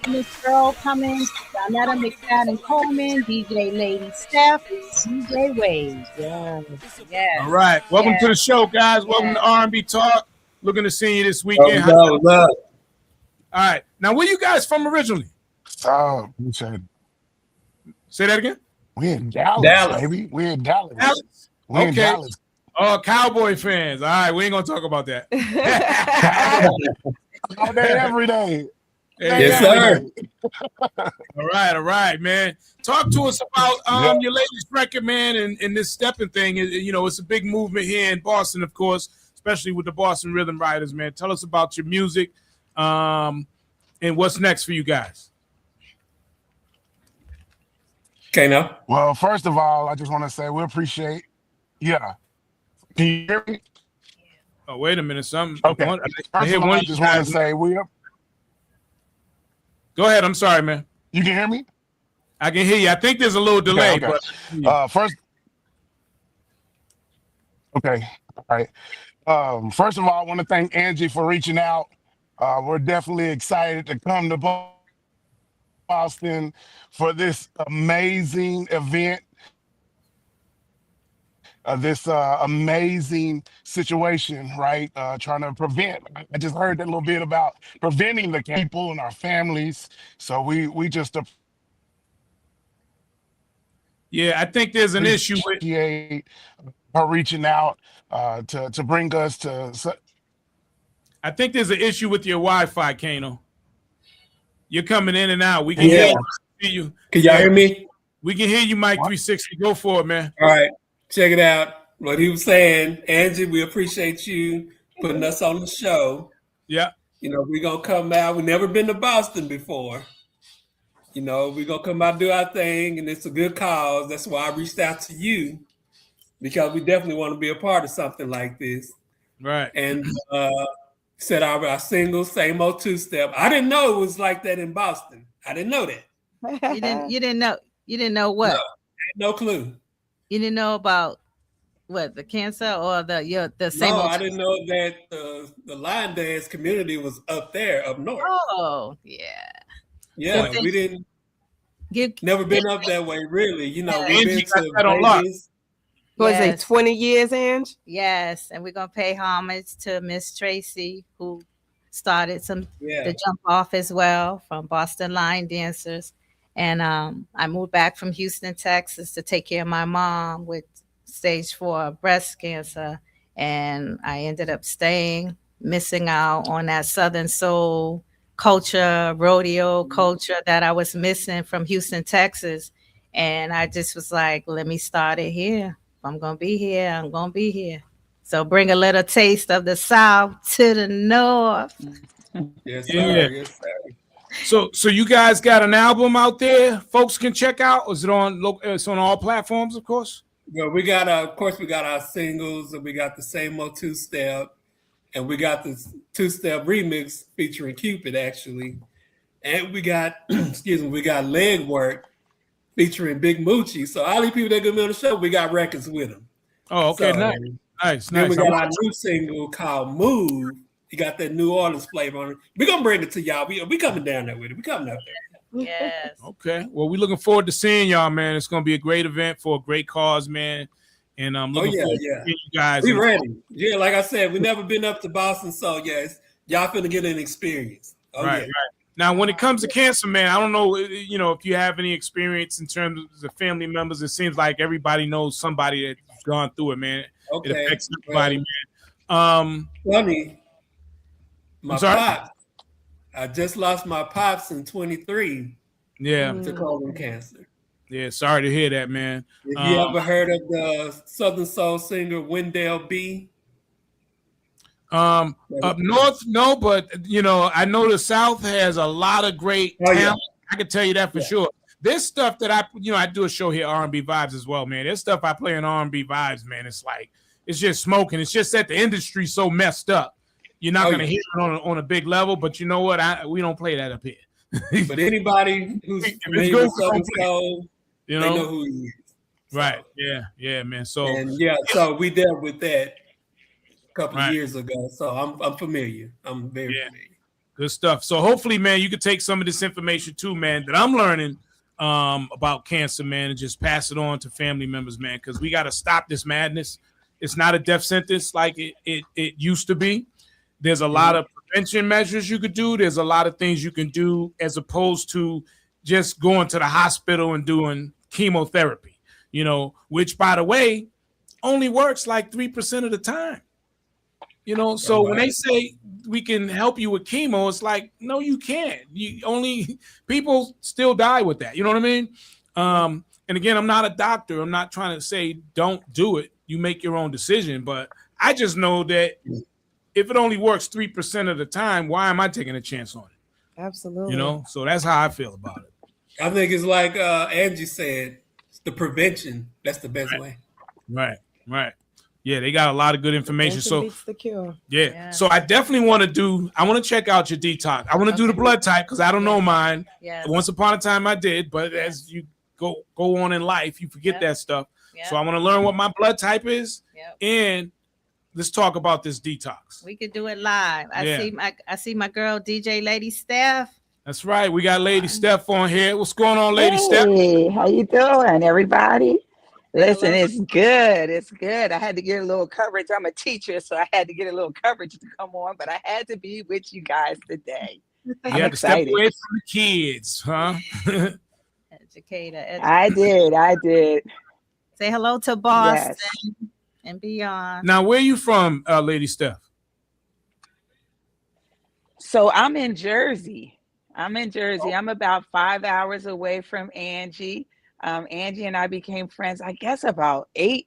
Miss Earl Cummings, Donetta McFadden Coleman, DJ Lady Steph, DJ Wade. Yes, yes. All right. Welcome to the yes. show, guys. Welcome to R&B Talk. Looking to see you this Oh, weekend. what's up? All right. Now, where you guys from originally? We said Say that again. we're in Dallas, Dallas. baby. We're in Dallas. Dallas. We're in Okay. Dallas. Oh, Cowboy fans. All right. We ain't going to talk about that. All day, every day. Yes, sir. All right, man. Talk to us about Yeah. your latest record, man, and this stepping thing. You know, it's a big movement here in Boston, of course, especially with the Boston Rhythm Riders, man. Tell us about your music and what's next for you guys. Okay, now. Well, first of all, I just want to say we appreciate. Yeah. Can you hear me? Oh, wait a minute. Something. Okay. I First hear of all, one I of you just want guys- to say Go ahead. I'm sorry, man. you can hear me? I can hear you. I think there's a little delay, Okay. but First. Okay. All right. First of all, I want to thank Angie for reaching out. We're definitely excited to come to Boston for this amazing event, this amazing situation, right? Trying to prevent. I just heard that little bit about preventing the people and our families. So we just yeah, I think there's an issue with. appreciate her reaching out to bring us to. I think there's an issue with your Wi-Fi, Kano. You're coming in and out. We can Yeah. hear you. Can y'all hear me? We can hear you, Mike 360. Go for it, man. All right. Check it out. What he was saying, Angie, we appreciate you putting us on the show. Yeah. You know, we're going to come out. We've never been to Boston before. You know, we're going to come out and do our thing, and it's a good cause. That's why I reached out to you, because we definitely want to be a part of something like this. Right. And said our single, same old two-step. I didn't know it was like that in Boston. I didn't know that. You didn't know what? No. No clue. You didn't know about what, the cancer or the same No, old. I didn't know that the line dance community was up there, up north. Oh, yeah. Yeah, So we didn't. Give Never been up that way, really. You know, we've Angie been got that on lock. to Vegas. Was it Yes. 20 years, Ange? Yes, and we're gonna pay homage to Miss Tracy, who started Yeah, the jump off as well from Boston Line Dancers. And I moved back from Houston, Texas, to take care of my mom with stage 4 breast cancer, and I ended up missing out on that Southern soul culture, rodeo culture that I was missing from Houston, Texas. And I just was like, let me start it here. If I'm gonna be here, I'm gonna be here. So bring a little taste of the South to the North. yes, sir. Yeah. Yes, sir. So you guys got an album out there folks can check out? Is it on it's on all platforms, of course? Well, we got of course, we got our singles, and we got the same old two-step, and we got the two-step remix featuring Cupid, actually, and we got we got Leg Work featuring Big Moochie. So all these people that gonna be on the show, we got records with them. Oh, okay, So, nice. Then we I got our new single called Move. You got that New Orleans flavor on it. We're gonna bring it to y'all. We coming down there with it. We coming up there. Yes. Okay. Well, we're looking forward to seeing y'all, man. It's gonna be a great event for a great cause, man. And I'm looking forward to seeing you guys. We ready. Yeah, like I said, we never been up to Boston, so yes, y'all finna get an experience. Oh, right, yeah. right. Now, when it comes to cancer, man, I don't know, if you have any experience in terms of the family members. It seems like everybody knows somebody that's gone through it, man. Okay. It affects everybody, man. Funny. My I'm sorry? pops. I just lost my pops in 23 Yeah, to colon cancer. yeah. Sorry to hear that, man. Have you ever heard of the Southern soul singer Wendell B? Up north, no, but I know the South has a lot of great Oh, yeah. talent. I can tell you that for Yeah. sure. There's stuff that I do a show here, R&B Vibes as well, man. There's stuff I play in R&B Vibes, man. It's like it's just smoking. It's just that the industry's so messed up. You're not gonna hear it on a big level, but you know what? We don't play that up here. But anybody who's If it's familiar good, with we Southern don't play it. soul, You they know know, who he is. So, right? Yeah, man. So And yeah, so we dealt with that a couple Right. of years ago. So I'm familiar. I'm very Yeah. familiar. Good stuff. So hopefully, man, you could take some of this information too, man, that I'm learning about cancer, man, and just pass it on to family members, man, because we got to stop this madness. It's not a death sentence like it used to be. There's a lot of prevention measures you could do. There's a lot of things you can do as opposed to just going to the hospital and doing chemotherapy, you know, which, by the way, only works like 3% of the time. You know, so when they say we can help you with chemo, it's like, no, you can't. People still die with that. You know what I mean? And again, I'm not a doctor. I'm not trying to say don't do it. You make your own decision. But I just know that if it only works 3% of the time, why am I taking a chance on it? Absolutely. You know, so that's how I feel about it. I think it's like Angie said, it's the prevention. That's the best way. Right. Yeah, they got a lot of good information. So beats the cure. Yeah. So I definitely want to check out your detox. I want to do the blood type because I don't know mine. Yeah. Once upon a time I did, but as you go on in life, you forget that stuff. Yep. So I want to learn what my blood type is. Yep. And let's talk about this detox. We could do it live. I see my girl DJ Lady Steph. That's right. We got Lady Steph on here. What's going on, Lady Steph? Hey, how you doing, everybody? Listen, it's good. It's good. I had to get a little coverage. I'm a teacher, so I had to get a little coverage to come on, but I had to be with you guys today. I'm excited. To step away from the kids, huh? Educator. I did. Say hello to Boston and beyond. Now, where are you from, Lady Steph? So I'm in Jersey. I'm about 5 hours away from Angie. Angie and I became friends, I guess, about 8-9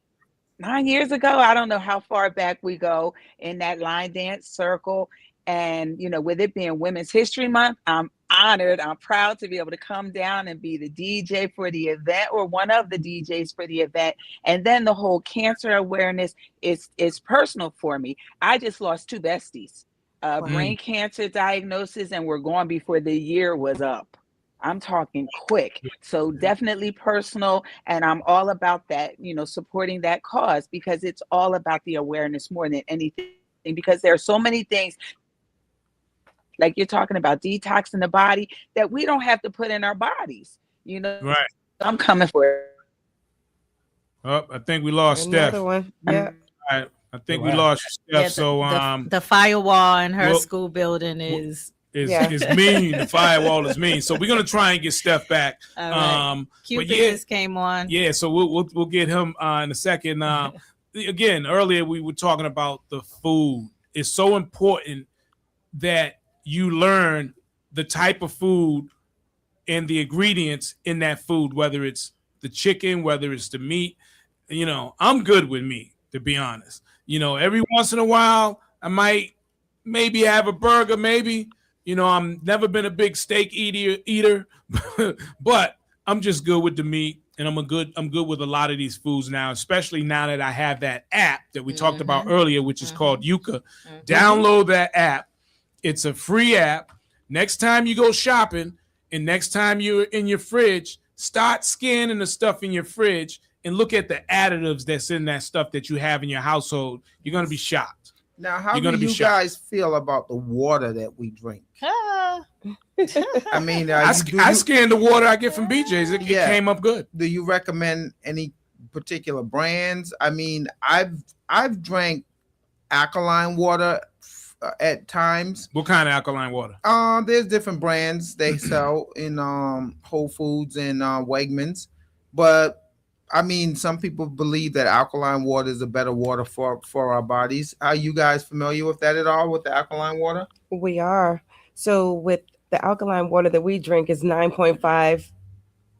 years ago. I don't know how far back we go in that line dance circle. And, you know, with it being Women's History Month, I'm honored. I'm proud to be able to come down and be the DJ for the event, or one of the DJs for the event. And then the whole cancer awareness is personal for me. I just lost 2 besties, brain cancer diagnosis, and we're gone before the year was up. I'm talking quick. So definitely personal. And I'm all about that, you know, supporting that cause, because it's all about the awareness more than anything, because there are so many things, like you're talking about detoxing the body, that we don't have to put in our bodies, you know. Right. I'm coming for it. Oh, I think we lost Another Steph. one. Yeah. I think we lost Steph. The firewall in her school building is mean. The firewall is mean. So we're gonna try and get Steph back. All right. Cupid just came on. Yeah, so we'll get him in a second. Again, earlier we were talking about the food. It's so important that you learn the type of food and the ingredients in that food, whether it's the chicken, whether it's the meat. You know, I'm good with meat, to be honest. You know, every once in a while I might maybe have a burger, maybe. You know, I'm never been a big steak eater, but I'm just good with the meat, and I'm good with a lot of these foods now, especially now that I have that app that we talked about earlier, which is called Yuka. Download that app. It's a free app. Next time you go shopping and next time you're in your fridge, start scanning the stuff in your fridge and look at the additives that's in that stuff that you have in your household. You're going to be shocked. Now, how do you guys feel about the water that we drink? I mean, I scanned the water I get from BJ's. It came up good. Do you recommend any particular brands? I mean, I've drank alkaline water at times. What kind of alkaline water? There's different brands they sell in Whole Foods and Wegmans, but I mean, some people believe that alkaline water is a better water for our bodies. Are you guys familiar with that at all, with the alkaline water? We are. So with the alkaline water that we drink is 9.5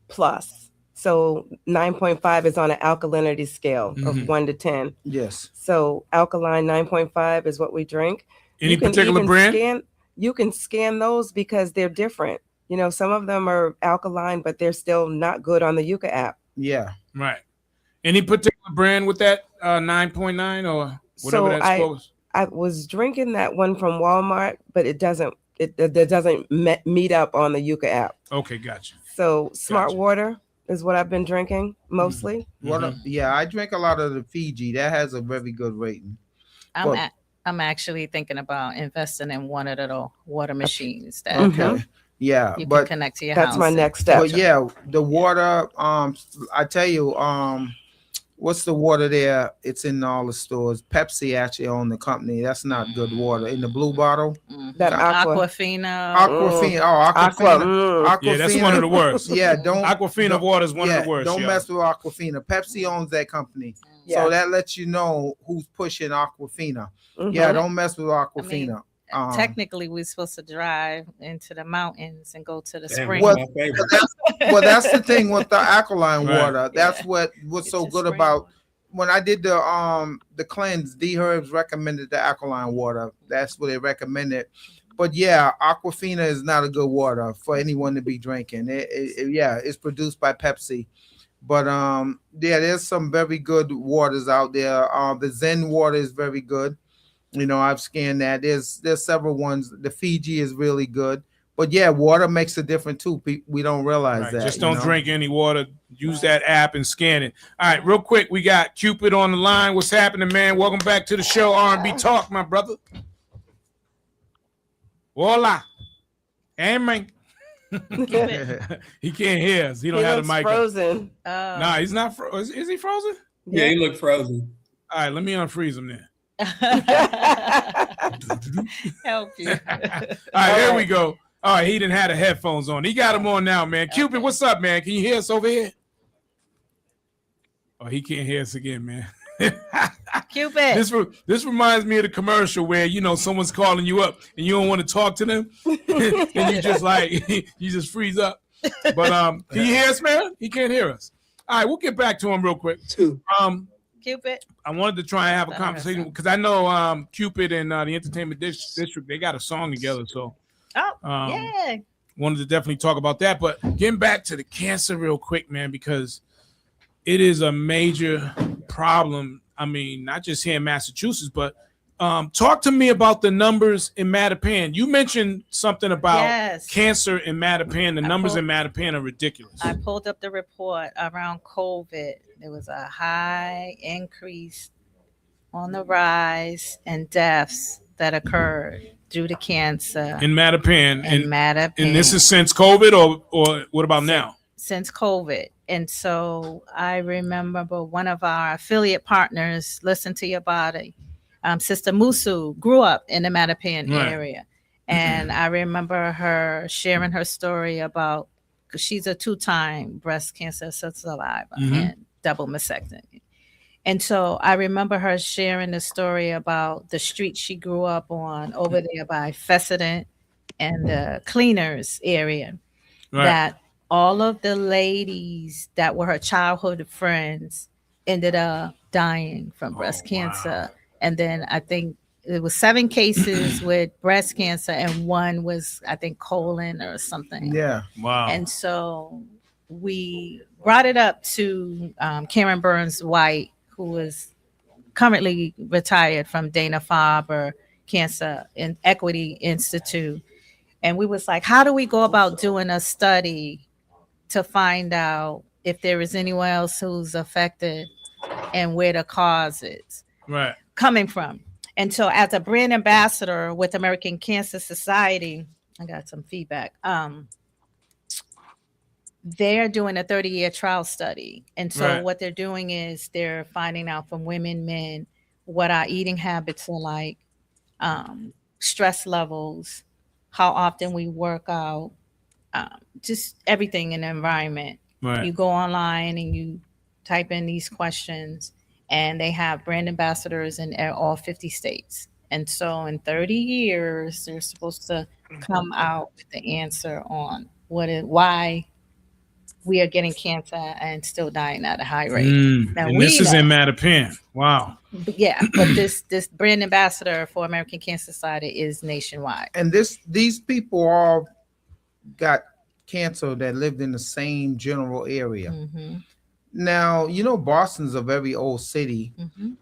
plus. So 9.5 is on an alkalinity scale of 1 to 10. Yes. So alkaline 9.5 is what we drink. Any particular brand? You can scan those because they're different. You know, some of them are alkaline, but they're still not good on the Yuka app. Yeah. Right. Any particular brand with that 9.9 or whatever that's close? I was drinking that one from Walmart, but it doesn't meet up on the Yuka app. Okay, gotcha. So Smart Water is what I've been drinking mostly. Yeah, I drink a lot of the Fiji. That has a very good rating. I'm I'm actually thinking about investing in one of the water machines that Okay. Yeah, you can but connect to your That's house. my next step. but yeah, the water. I tell you, what's the water there? It's in all the stores. Pepsi actually own the company. That's not good water in the blue bottle. That aqua. Aquafina. Aquafina. Oh, Aqua. Aquafina. Aquafina. Yeah, that's one of the worst. Yeah, don't Aquafina water is one of the worst. Don't yo. mess with Aquafina. Pepsi owns that company, Yeah. so that lets you know who's pushing Aquafina. Mhm. Yeah, don't mess with Aquafina. Technically, we're supposed to drive into the mountains and go to the Damn, spring. that's my favorite. Well, that's the thing with the alkaline Right. water. That's Yeah. what's It's so a good spring about one. when I did the cleanse. D Herbs recommended the alkaline water. That's what they recommended. But yeah, Aquafina is not a good water for anyone to be drinking. Yeah, it's produced by Pepsi. But yeah, there's some very good waters out there. The Zen water is very good. You know, I've scanned that. There's several ones. The Fiji is really good. But yeah, water makes a difference too. We don't realize Right, that. just you don't know? drink any water. Use that app and scan it. All right, real quick, we got Cupid on the line. What's happening, man? Welcome back to the show, R&B Talk, my brother. Voila. Amen. He can't hear us. He don't have the looks mic. up. frozen. Nah, he's not. Is he frozen? Yeah, he looked frozen. All right, let me unfreeze him then. Help you. All right, there we go. All right, he didn't have the headphones on. He got them on now, man. Cupid, what's up, man? Can you hear us over here? Oh, he can't hear us again, man. Cupid. This reminds me of the commercial where someone's calling you up and you don't want to talk to them, and you just you just freeze up. But can you hear us, man? He can't hear us. All right, we'll get back to him real quick. Cupid. I wanted to try and have a conversation because I know Cupid and the Entertainment District, they got a song together. So Yeah. wanted to definitely talk about that. But getting back to the cancer real quick, man, because it is a major problem. I mean, not just here in Massachusetts, but talk to me about the numbers in Mattapan. You mentioned something about cancer in Mattapan. The numbers in Mattapan are ridiculous. I pulled up the report around COVID. There was a high increase on the rise and deaths that occurred due to cancer in Mattapan. Mattapan. And this is since COVID or what about now? Since COVID. And so I remember one of our affiliate partners, Listen to Your Body, Sister Musu, grew up in the Mattapan area. And I remember her sharing her story about, because she's a 2-time breast cancer survivor and double mastectomy. And so I remember her sharing the story about the street she grew up on over there by Fessenden and the Cleaners area, that all of the ladies that were her childhood friends ended up dying from breast cancer. And then I think it was 7 cases with breast cancer and 1 was, I think, colon or something. Yeah. Wow. And so we brought it up to Karen Burns White, who is currently retired from Dana-Farber Cancer and Equity Institute. And we was like, how do we go about doing a study to find out if there is anyone else who's affected and where the cause is coming from? And so as a brand ambassador with American Cancer Society, I got some feedback. They're doing a 30-year trial study. And so what they're doing is they're finding out from women, men, what our eating habits are like, stress levels, how often we work out, just everything in the environment. You go online and you type in these questions, and they have brand ambassadors in all 50 states. And so in 30 years, they're supposed to come out with the answer on why we are getting cancer and still dying at a high rate. Now, and this is in Mattapan. Wow. Yeah, but this brand ambassador for American Cancer Society is nationwide. And these people all got cancer that lived in the same general area. Now, Boston's a very old city,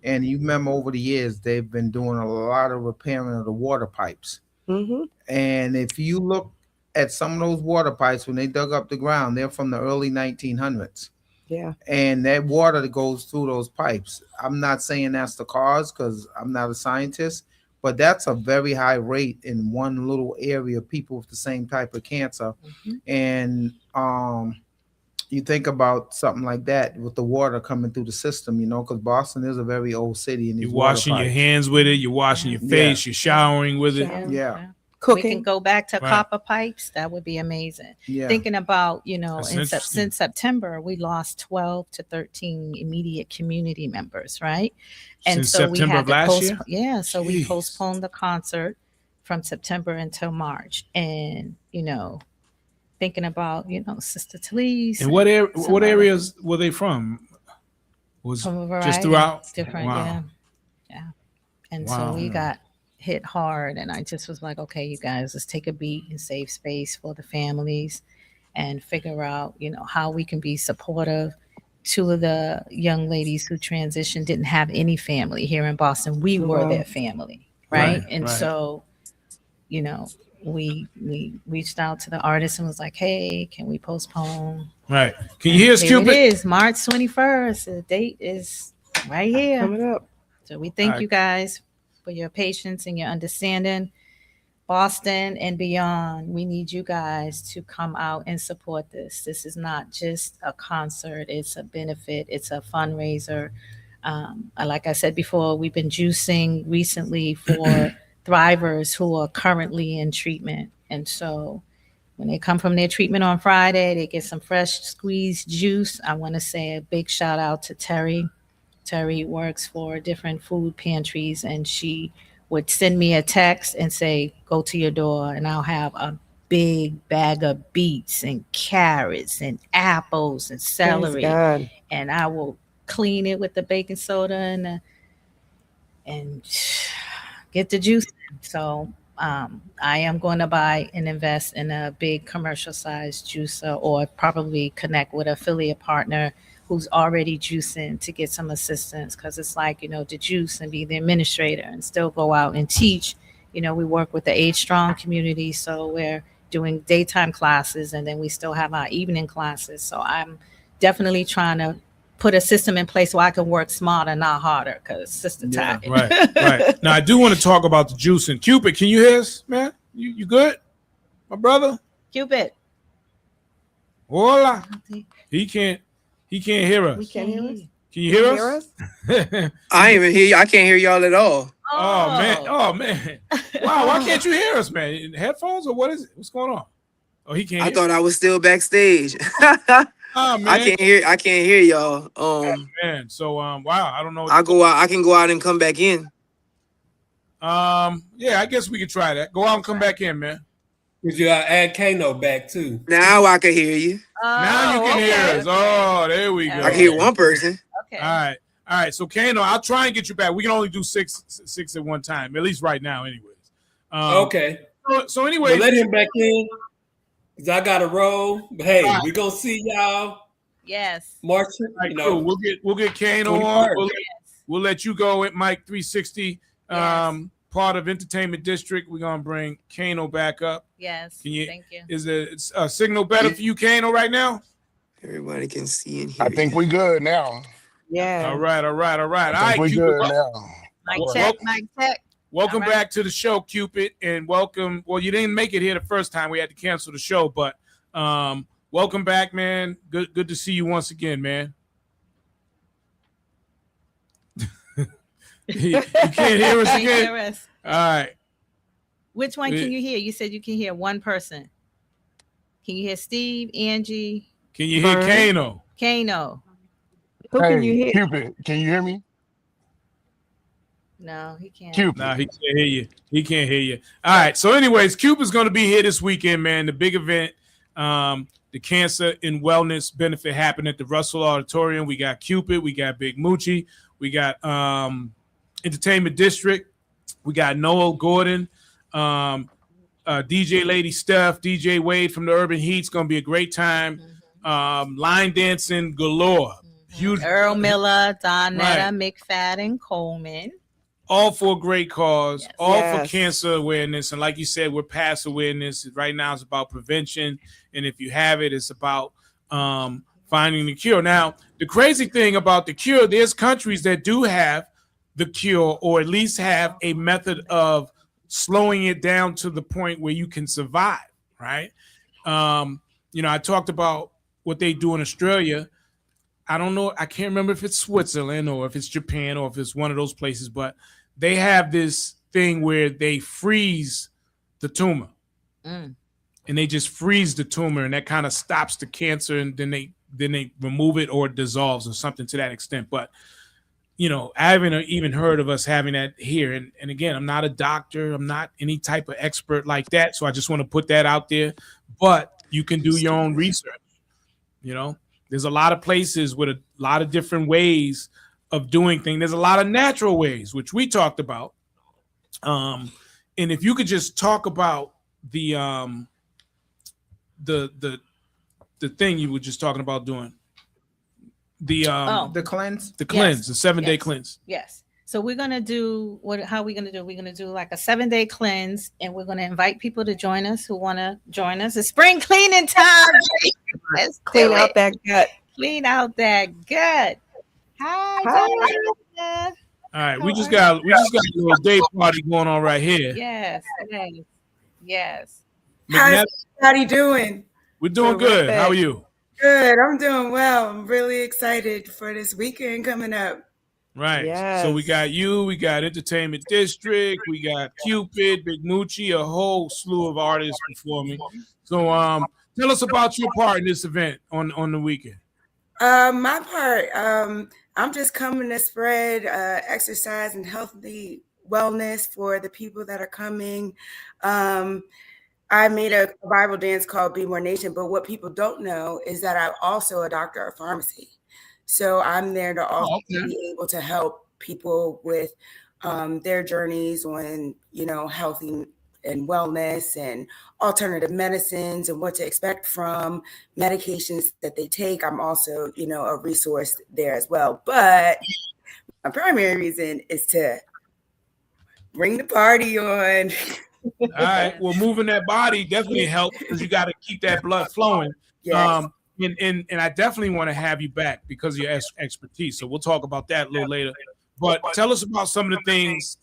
and you remember over the years they've been doing a lot of repairing of the water pipes. And if you look at some of those water pipes, when they dug up the ground, they're from the early 1900s. Yeah. And that water that goes through those pipes, I'm not saying that's the cause because I'm not a scientist, but that's a very high rate in one little area of people with the same type of cancer. And you think about something like that with the water coming through the system, because Boston is a very old city, and You're washing your hands with it. You're washing your face. You're showering with it. Yeah. We can go back to copper pipes. That would be amazing. Yeah. Thinking about, That's since September, we lost 12 to 13 immediate community members, right? And Since so we September had of to last year? Yeah, so we Jeez. postponed the concert from September until March. And, thinking about, Sister Talise. And what areas were they from? Was From a variety, just throughout? different, Wow. yeah. And Wow. so we got hit hard, and I just was like, okay, you guys, let's take a beat and save space for the families and figure out, how we can be supportive. Two of the young ladies who transitioned didn't have any family here in Boston. We were their family, right? And so, we reached out to the artist and was like, hey, can we postpone? Right. Can you hear us, Here Cupid? it is, March 21st. The date is right here. Coming up. So we thank you guys for your patience and your understanding. Boston and beyond, we need you guys to come out and support this. This is not just a concert. It's a benefit. It's a fundraiser. Like I said before, we've been juicing recently for thrivers who are currently in treatment. And so when they come from their treatment on Friday, they get some fresh squeezed juice. I want to say a big shout out to Terry. Terry works for different food pantries, and she would send me a text and say, go to your door, and I'll have a big bag of beets and carrots and apples and celery. And I will clean it with the baking soda and get the juice. So I am going to buy and invest in a big commercial sized juicer, or probably connect with an affiliate partner who's already juicing to get some assistance, because it's like, to juice and be the administrator and still go out and teach. We work with the Age Strong community, so we're doing daytime classes, and then we still have our evening classes. So I'm definitely trying to put a system in place where I can work smarter, not harder, because sister tired. Right. Now I do want to talk about the juicing. Cupid, can you hear us, man? You good, my brother? Cupid. Hola. He can't hear us. We can't hear us. Can you hear us? I ain't even hear you. I can't hear y'all at all. Oh man. Wow, why can't you hear us, man? Headphones or what is it? What's going on? Oh, he can't I hear. thought I was still backstage. Oh man. I can't hear y'all. Man. So wow, I don't know. I can go out and come back in. Yeah, I guess we could try that. Go out and come back in, man. Would you add Kano back too? Now I can hear you. Now you can hear us. Oh, there we go. I can hear one person. Okay. All right. So Kano, I'll try and get you back. We can only do six at one time, at least right now, anyways. Okay. So anyway, let him back in, because I got to roll. But hey, we're gonna see y'all. Yes. March. Cool. We'll get Kano on. We'll let you go at Mike 360. Part of Entertainment District. We're gonna bring Kano back up. Yes. Thank you. Is a signal better for you, Kano, right now? Everybody can see and hear. I think we good now. Yeah. All right. I think we good now. Mic check. Welcome back to the show, Cupid, and welcome. Well, you didn't make it here the first time. We had to cancel the show, but welcome back, man. Good to see you once again, man. You can't hear us again. All right. Which one can you hear? You said you can hear one person. Can you hear Steve, Angie? Can you hear Kano? Kano. Who can you hear? Cupid, can you hear me? No, he can't. Cupid. Nah, he can't hear you. He can't hear you. All right. So, anyways, Cupid's going to be here this weekend, man. The big event, the Cancer and Wellness Benefit happened at the Russell Auditorium. We got Cupid. We got Big Moochie. We got Entertainment District. We got Noel Gordon, DJ Lady Steph, DJ Wade from the Urban Heat's going to be a great time. Line dancing galore. Huge. Earl Miller, Donetta, McFadden, Coleman. All for a great cause, Yes. all for cancer awareness. And like you said, we're past awareness. Right now it's about prevention. And if you have it, it's about finding the cure. Now, the crazy thing about the cure, there's countries that do have the cure, or at least have a method of slowing it down to the point where you can survive, right? I talked about what they do in Australia. I don't know, I can't remember if it's Switzerland or if it's Japan or if it's one of those places, but they have this thing where they freeze the tumor. And they just freeze the tumor, and that kind of stops the cancer, and then they remove it or it dissolves or something to that extent. But I haven't even heard of us having that here. And again, I'm not a doctor, I'm not any type of expert like that, so I just want to put that out there. But you can do your own research. There's a lot of places with a lot of different ways of doing things. There's a lot of natural ways, which we talked about. And if you could just talk about the thing you were just talking about doing, the cleanse, the 7-day Yes. cleanse. Yes. So we're gonna do how are we gonna do? We're gonna do like a 7-day cleanse, and we're gonna invite people to join us who want to join us. It's spring cleaning time. Let's Clean do out it. that gut. Clean out that gut. Hi. Diana. All right, we just got a little day party going on right here. Yes. How's everybody doing? We're doing good. How are you? Good. I'm doing well. I'm really excited for this weekend coming up. Right. Yes. So we got you, we got Entertainment District, we got Cupid, Big Moochie, a whole slew of artists performing. So tell us about your part in this event on the weekend. My part, I'm just coming to spread exercise and healthy wellness for the people that are coming. I made a Bible dance called Be More Nation, but what people don't know is that I'm also a doctor of pharmacy. So I'm there to also be able to help people with their journeys on, healthy and wellness and alternative medicines and what to expect from medications that they take. I'm also, a resource there as well. But my primary reason is to bring the party on. All right. Well, moving that body definitely helps because you got to keep that blood flowing. Yes. And I definitely want to have you back because of your expertise. So we'll talk about that a little later. But tell us about some of the things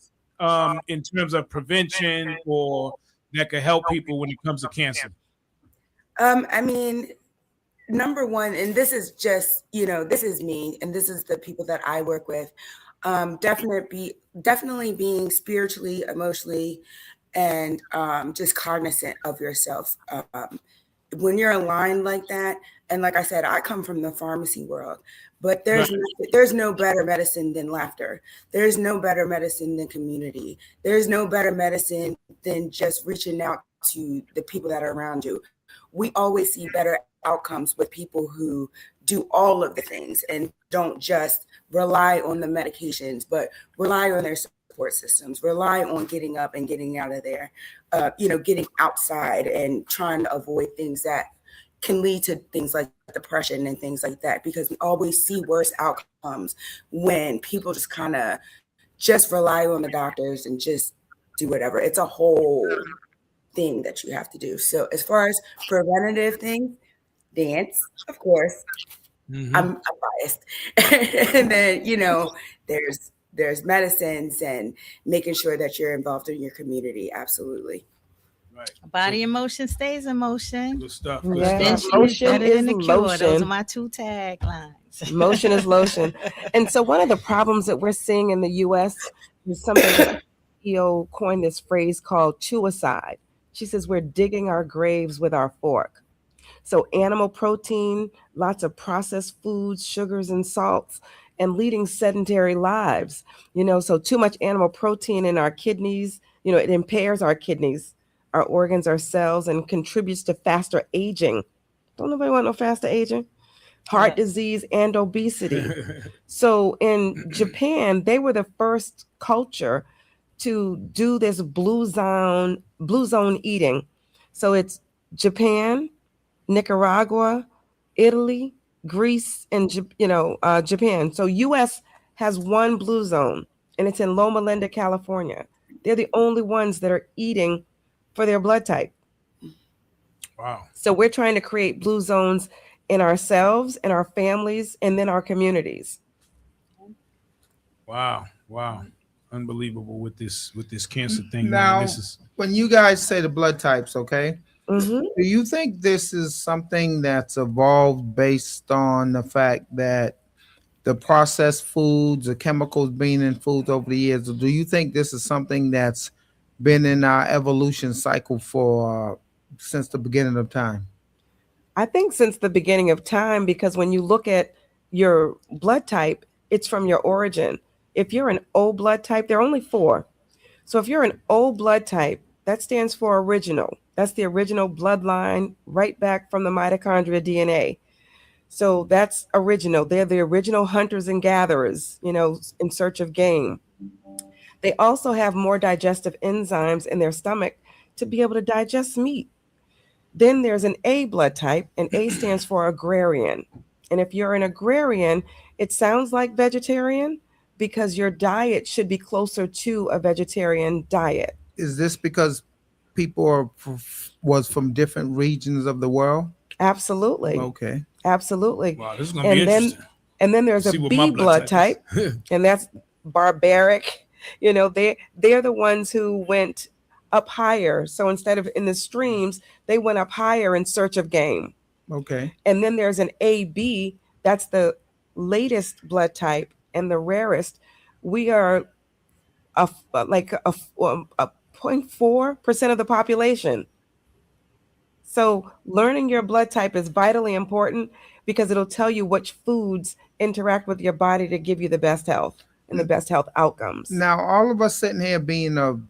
in terms of prevention or that could help people when it comes to cancer. Number one, and this is just, this is me, and this is the people that I work with. Definitely being spiritually, emotionally, and just cognizant of yourself. When you're aligned like that, and like I said, I come from the pharmacy world, but there's no better medicine than laughter. There's no better medicine than community. There's no better medicine than just reaching out to the people that are around you. We always see better outcomes with people who do all of the things and don't just rely on the medications, but rely on their support systems, rely on getting up and getting out of there, getting outside and trying to avoid things that can lead to things like depression and things like that, because we always see worse outcomes when people just kind of just rely on the doctors and just do whatever. It's a whole thing that you have to do. So as far as preventative things, dance, of course. Mm-hmm. I'm biased. And then, there's medicines and making sure that you're involved in your community. Absolutely. Right. Body in motion stays in motion. Good stuff. Motion is lotion. Those are my 2 taglines. Motion is lotion. And so one of the problems that we're seeing in the U.S. is something that CEO coined this phrase called chewicide. She says we're digging our graves with our fork. So animal protein, lots of processed foods, sugars and salts, and leading sedentary lives. So too much animal protein in our kidneys, it impairs our kidneys, our organs, our cells, and contributes to faster aging. Don't nobody want no faster aging? Heart disease and obesity. So in Japan, they were the first culture to do this blue zone eating. So it's Japan, Nicaragua, Italy, Greece, and Japan. So U.S. has one blue zone, and it's in Loma Linda, California. They're the only ones that are eating for their blood type. Wow. So we're trying to create blue zones in ourselves, in our families, and then our communities. Wow. Wow, unbelievable with this cancer thing, man. Now, This is when you guys say the blood types, okay, Mm-hmm. do you think this is something that's evolved based on the fact that the processed foods, the chemicals being in foods over the years, or do you think this is something that's been in our evolution cycle for since the beginning of time? I think since the beginning of time, because when you look at your blood type, it's from your origin. If you're an O blood type, there are only four. So if you're an O blood type, that stands for original. That's the original bloodline right back from the mitochondria DNA. So that's original. They're the original hunters and gatherers, in search of game. They also have more digestive enzymes in their stomach to be able to digest meat. Then there's an A blood type, and A stands for agrarian. And if you're an agrarian, it sounds like vegetarian because your diet should be closer to a vegetarian diet. Is this because people was from different regions of the world? Absolutely. Okay. Absolutely. wow. This is gonna be And then interesting. and then there's a See what my B blood type, is. and that's barbaric. They're the ones who went up higher. So instead of in the streams, they went up higher in search of game. Okay. And then there's an AB, that's the latest blood type and the rarest. We are like a 0.4% of the population. So learning your blood type is vitally important because it'll tell you which foods interact with your body to give you the best health and the best health outcomes. Now, all of us sitting here being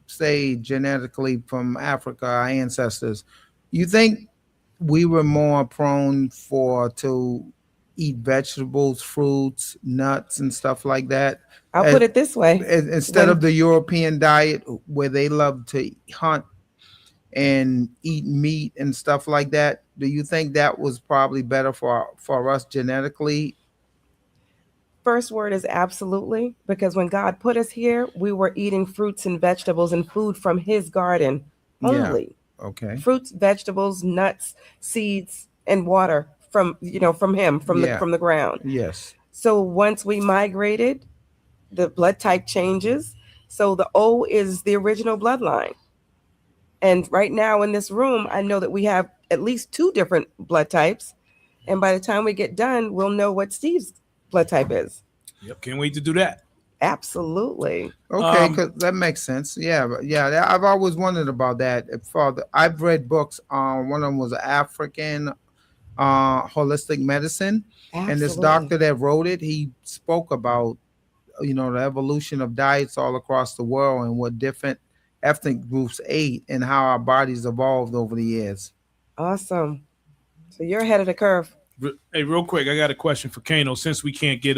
say genetically from Africa, our ancestors, you think we were more prone to eat vegetables, fruits, nuts, and stuff like that? I'll put it this way. Instead of the European diet where they love to hunt and eat meat and stuff like that, do you think that was probably better for us genetically? First word is absolutely, because when God put us here, we were eating fruits and vegetables and food from his garden only. Yeah. Okay. Fruits, vegetables, nuts, seeds, and water from him, from the ground. Yes. So once we migrated, the blood type changes. So the O is the original bloodline. And right now in this room, I know that we have at least 2 different blood types. And by the time we get done, we'll know what Steve's blood type is. Yep, can't wait to do that. Absolutely. Okay, because that makes sense. Yeah. I've always wondered about that. I've read books. One of them was African holistic medicine, and this doctor that wrote it, he spoke about the evolution of diets all across the world and what different ethnic groups ate and how our bodies evolved over the years. Awesome. So you're ahead of the curve. Hey, real quick, I got a question for Kano. Since we can't get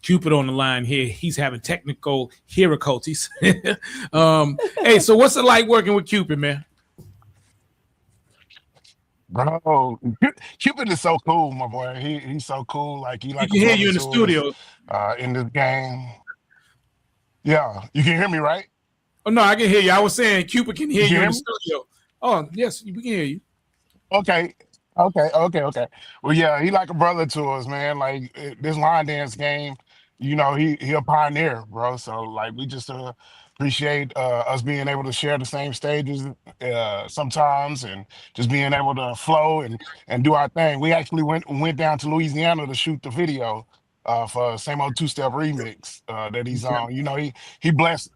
Cupid on the line here, he's having technical difficulties. Hey, so what's it like working with Cupid, man? Bro, Cupid is so cool, my boy. He's so cool. Like he can hear you in the studio. In this game. Yeah, you can hear me, right? Oh no, I can hear you. I was saying Cupid can hear you in the me? studio. Oh yes, we can hear you. Okay. Well, yeah, he like a brother to us, man. Like this line dance game, he a pioneer, bro. So like we just appreciate us being able to share the same stages sometimes, and just being able to flow and do our thing. We actually went down to Louisiana to shoot the video for Same Old Two-Step remix that he's on. He blessed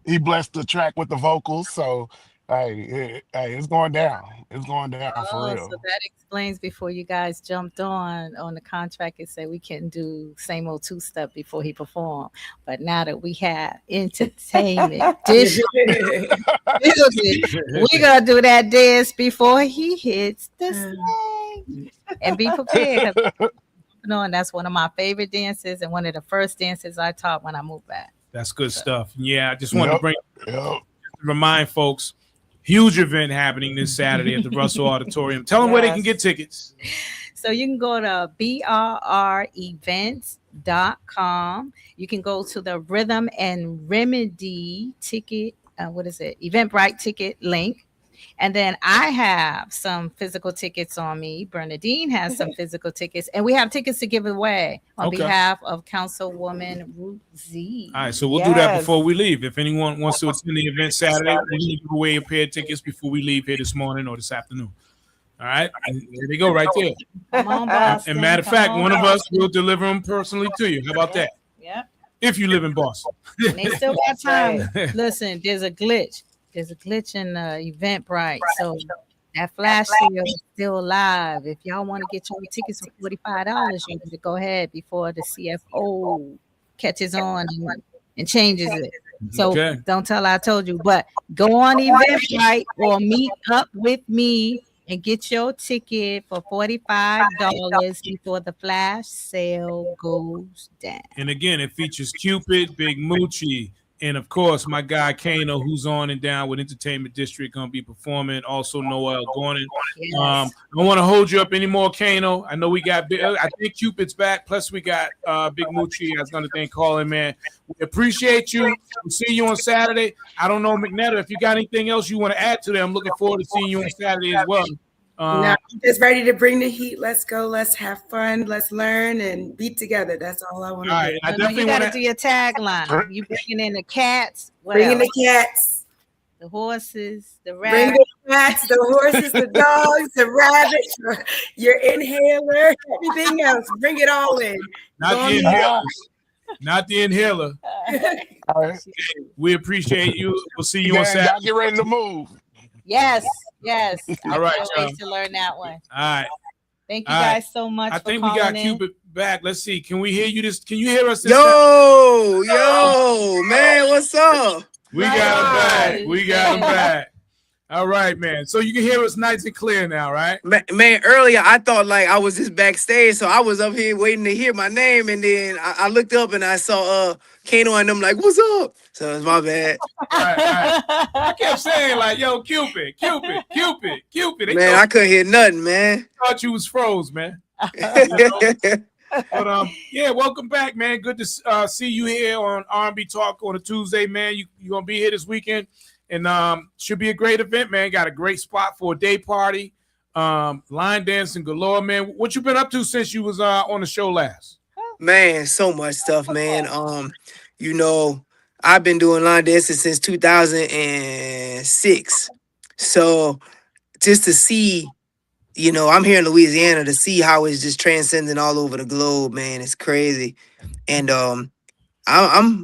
the track with the vocals. So hey, it's going down. It's going down for real. So that explains before you guys jumped on the contract, it said we couldn't do Same Old Two-Step before he performed. But now that we have entertainment, we're gonna do that dance before he hits the stage. And be prepared. And that's one of my favorite dances and one of the first dances I taught when I moved back. That's good stuff. Yeah, I just wanted Yep. remind folks, huge event happening this Saturday at the Russell Auditorium. Tell them where they can get tickets. So you can go to brrevents.com. You can go to the Rhythm and Remedy ticket. Eventbrite ticket link. And then I have some physical tickets on me. Bernadine has some physical tickets, and we have tickets to give away on Okay. behalf of Councilwoman Ruth Z. All right, so we'll do that Yes. before we leave. If anyone wants to attend the event Saturday, we're going to give away a pair of tickets before we leave here this morning or this afternoon. All right, and there they go right there. Come on, Boston. And matter of Come fact, on, one of us Boston. will deliver them personally to you. How about that? Yep. If you live in Boston. And they still got time. right. Listen, there's a glitch. There's a glitch in Eventbrite. So that flash sale is still alive. If y'all want to get your tickets for $45, you need to go ahead before the CFO catches on and changes it. So Okay. don't tell I told you, but go on Eventbrite or meet up with me and get your ticket for $45 before the flash sale goes down. And again, it features Cupid, Big Moochie, and of course, my guy Kano, who's on and down with Entertainment District, gonna be performing. Also, Noel Gordon. Yes. I don't want to hold you up anymore, Kano. I know we got. I think Cupid's back. Plus, we got Big Moochie. I was gonna thank calling, man. We appreciate you. We'll see you on Saturday. I don't know, McNetta, if you got anything else you want to add to that. I'm looking forward to seeing you on Saturday as well. No, I'm just ready to bring the heat. Let's go. Let's have fun. Let's learn and be together. That's all I want to do. I No, definitely you got to want do your tagline. You bringing in the cats, what Bringing else? the cats, The horses, the bring rabbits. the cats, the horses, the dogs, the rabbits, your inhaler, everything else. Bring it all in. not Go the on. inhaler. Not the inhaler. All right. We appreciate you. We'll see you Yeah, on y'all Saturday. get ready to move. Yes, yes. All right, I can't y'all. wait to learn that one. All right. Thank you All right. guys so much I for think we calling got in. Cupid back. Let's see. Can we hear you this? Can you hear us this time? Yo, man, what's up? We got him back. We got him back. All right, man. So you can hear us nice and clear now, right? Man, earlier I thought like I was just backstage, so I was up here waiting to hear my name, and then I looked up and I saw Kano and them like, "What's up?" So it's my bad. Right. I kept saying like, "Yo, Cupid, Cupid, Cupid, Cupid." They Man, I couldn't hear nothing, man. thought you was froze, man. But yeah, welcome back, man. Good to see you here on R&B Talk on a Tuesday, man. You're gonna be here this weekend, and should be a great event, man. Got a great spot for a day party, line dancing galore, man. What you been up to since you was on the show last? Man, so much stuff, man. You know, I've been doing line dancing since 2006. So just to see, you know, I'm here in Louisiana, to see how it's just transcending all over the globe, man. It's crazy. And I'm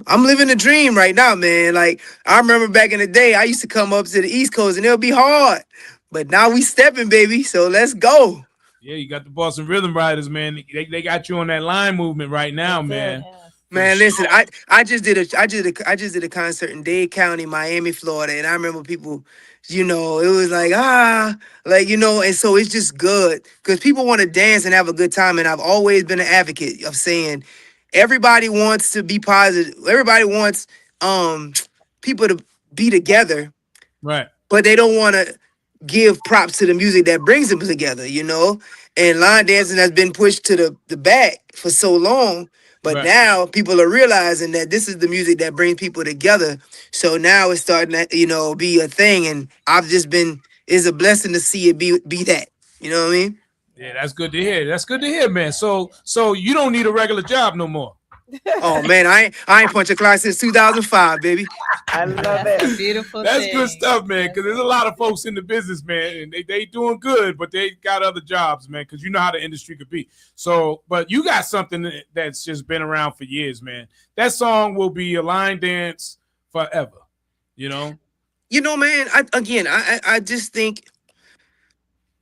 living a dream right now, man. Like I remember back in the day, I used to come up to the East Coast and it'll be hard. But now we stepping, baby. So let's go. Yeah, you got the Boston Rhythm Riders, man. They got you on that line movement right now, man. Man, listen, I just did a concert in Dade County, Miami, Florida, and I remember people, you know, it was like like, you know, and so it's just good because people want to dance and have a good time, and I've always been an advocate of saying everybody wants to be positive, everybody wants people to be together, right? But they don't want to give props to the music that brings them together, you know. And line dancing has been pushed to the back for so long. But now people are realizing that this is the music that brings people together. So now it's starting to, you know, be a thing. And I've just been, it's a blessing to see it be that. You know what I mean? Yeah, that's good to hear. That's good to hear, man. So you don't need a regular job no more. Oh man, I ain't punch a clock since 2005, baby. I love it. Beautiful. That's good stuff, man. Because there's a lot of folks in the business, man, and they doing good, but they got other jobs, man. Because you know how the industry could be. So, but you got something that's just been around for years, man. That song will be a line dance forever. You know. You know, man. I just think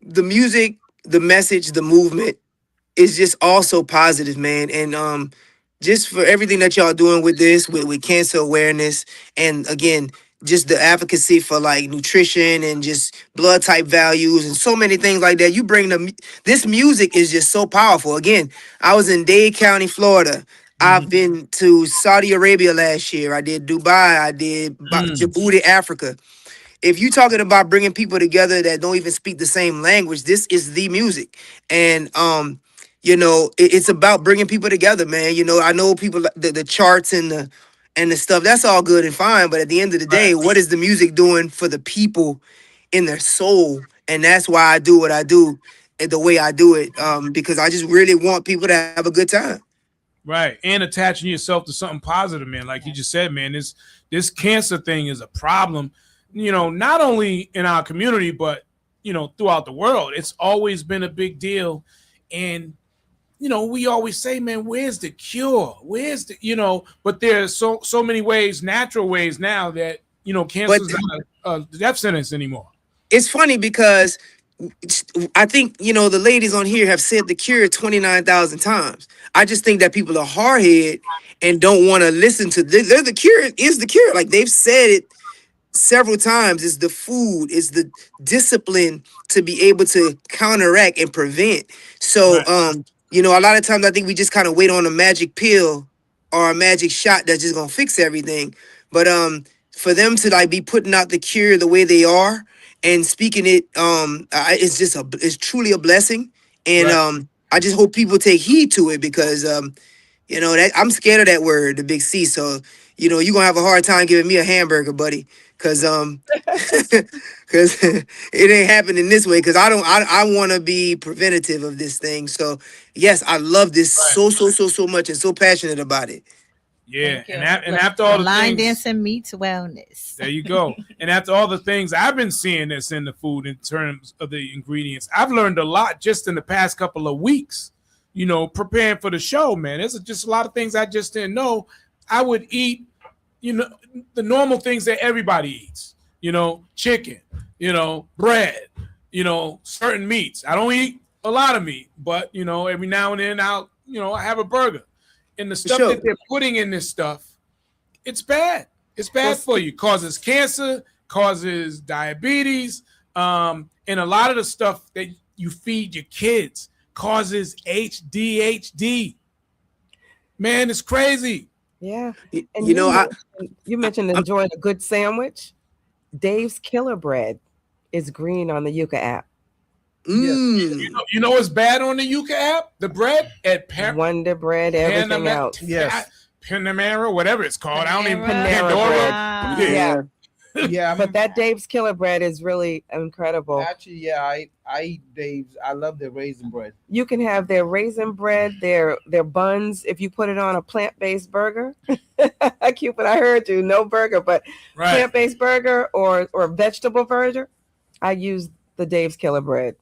the music, the message, the movement is just also positive, man. And just for everything that y'all doing with this, with cancer awareness, and again, just the advocacy for like nutrition and just blood type values and so many things like that. You bring this music is just so powerful. Again, I was in Dade County, Florida. I've been to Saudi Arabia last year. I did Dubai. I did Djibouti, Africa. If you're talking about bringing people together that don't even speak the same language, this is the music. And you know, it's about bringing people together, man. You know, I know people, the charts and the stuff, that's all good and fine. But at the end of the day, what is the music doing for the people in their soul, and that's why I do what I do and the way I do it, because I just really want people to have a good time. Right. And attaching yourself to something positive, man. Like you just said, man, this cancer thing is a problem, not only in our community, but, throughout the world. It's always been a big deal. And, we always say, man, where's the cure? Where's the, but there's so many ways, natural ways now that, cancer's not a death sentence anymore. It's funny because I think, the ladies on here have said the cure 29,000 times. I just think that people are hard-headed and don't want to listen to the cure is the cure. Like they've said it several times. It's the food, it's the discipline to be able to counteract and prevent. So, Right. a lot of times I think we just kind of wait on a magic pill or a magic shot that's just gonna fix everything. But for them to like be putting out the cure the way they are and speaking it, it's truly a blessing. And Right. I just hope people take heed to it because that I'm scared of that word, the big C. So you're gonna have a hard time giving me a hamburger, buddy, because because it ain't happening this way. Because I want to be preventative of this thing. So yes, I love this Right. so much and so passionate about it. Yeah. Thank you. And after all the line things, dancing meets wellness. there you go. And after all the things I've been seeing that's in the food in terms of the ingredients, I've learned a lot just in the past couple of weeks, preparing for the show, man. There's just a lot of things I just didn't know. I would eat, the normal things that everybody eats, chicken, bread, certain meats. I don't eat a lot of meat, but, every now and then I have a burger. And the stuff sure. that they're putting in this stuff, it's bad. It's bad for you. Causes cancer, causes diabetes, and a lot of the stuff that you feed your kids causes ADHD. Man, it's crazy. Yeah. Y- And You know, you mentioned enjoying a good sandwich. Dave's Killer Bread is green on the Yuka app. mm, You know what's bad on the Yuka app? The bread at Wonder Bread, everything else. Yes. Panamera, whatever it's called. I don't even Panera Pandora. bread. Yeah. Yeah. But that Dave's Killer Bread is really incredible. Actually, yeah, I eat Dave's. I love their raisin bread. You can have their raisin bread, their buns. If you put it on a plant-based burger, Cupid, I heard you. No burger, but Right. plant-based burger or vegetable burger. I use the Dave's Killer Bread.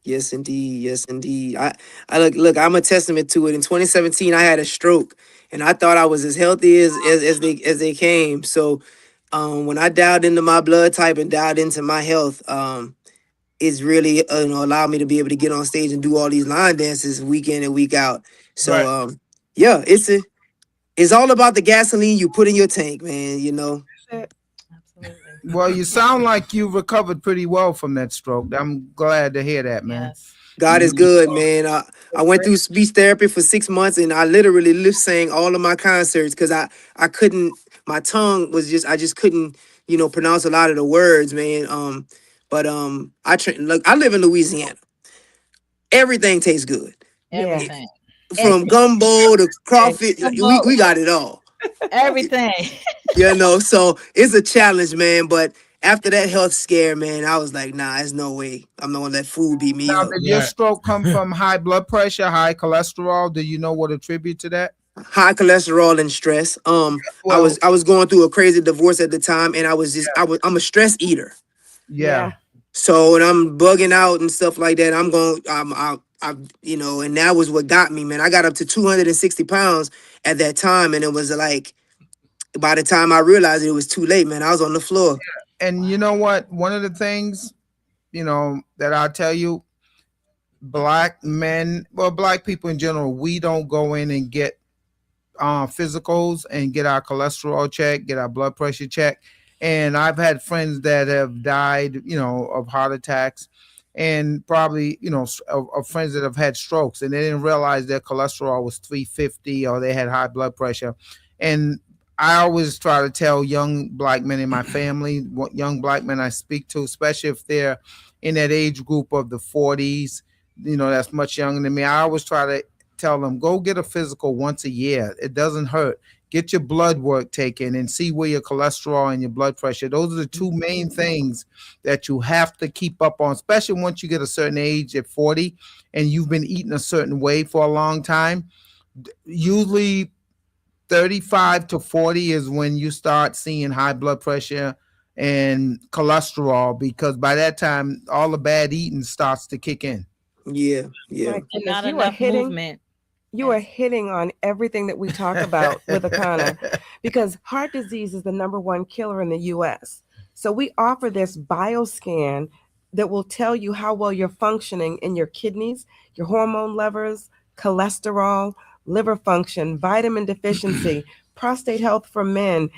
yes, indeed. Yes, indeed. I look. I'm a testament to it. In 2017, I had a stroke, and I thought I was as healthy as they came. So, when I dialed into my blood type and dialed into my health, it's really allowed me to be able to get on stage and do all these line dances week in and week out. So, Right. yeah, it's all about the gasoline you put in your tank, man. Absolutely. Well, you sound like you recovered pretty well from that stroke. I'm glad to hear that, man. Yes. God is good, man. I went through speech therapy for 6 months, and I literally lip sang all of my concerts because I couldn't. My tongue was I just couldn't pronounce a lot of the words, man. Look, I live in Louisiana. Everything tastes good, Everything. from gumbo to crawfish. We got it all. Everything. So it's a challenge, man. But after that health scare, man, I was like, nah, there's no way. I'm not gonna let food beat me Now, up. did your Right. stroke come from high blood pressure, high cholesterol? Do you know what attribute to that? High cholesterol and stress. I was going through a crazy divorce at the time, and I'm a stress eater. Yeah. So when I'm bugging out and stuff like that, and that was what got me, man. I got up to 260 pounds at that time, and it was like, by the time I realized it was too late, man, I was on the floor. And you know what? One of the things, that I'll tell you, black men, well, black people in general, we don't go in and get physicals and get our cholesterol checked, get our blood pressure checked. And I've had friends that have died, of heart attacks, and probably, of friends that have had strokes, and they didn't realize their cholesterol was 350 or they had high blood pressure. And I always try to tell young black men in my family, what young black men I speak to, especially if they're in that age group of the 40s, that's much younger than me. I always try to tell them, go get a physical once a year. It doesn't hurt. get your blood work taken and see where your cholesterol and your blood pressure. Those are the two main things that you have to keep up on, especially once you get a certain age at 40 and you've been eating a certain way for a long time. Usually 35 to 40 is when you start seeing high blood pressure and cholesterol, because by that time all the bad eating starts to kick in. Yeah, yeah. My goodness, Not you are enough hitting. movement. You are hitting on everything that we talk about with Akana, because heart disease is the #1 killer in the U.S. So we offer this bioscan that will tell you how well you're functioning in your kidneys, your hormone levels, cholesterol, liver function, vitamin deficiency, prostate health for men,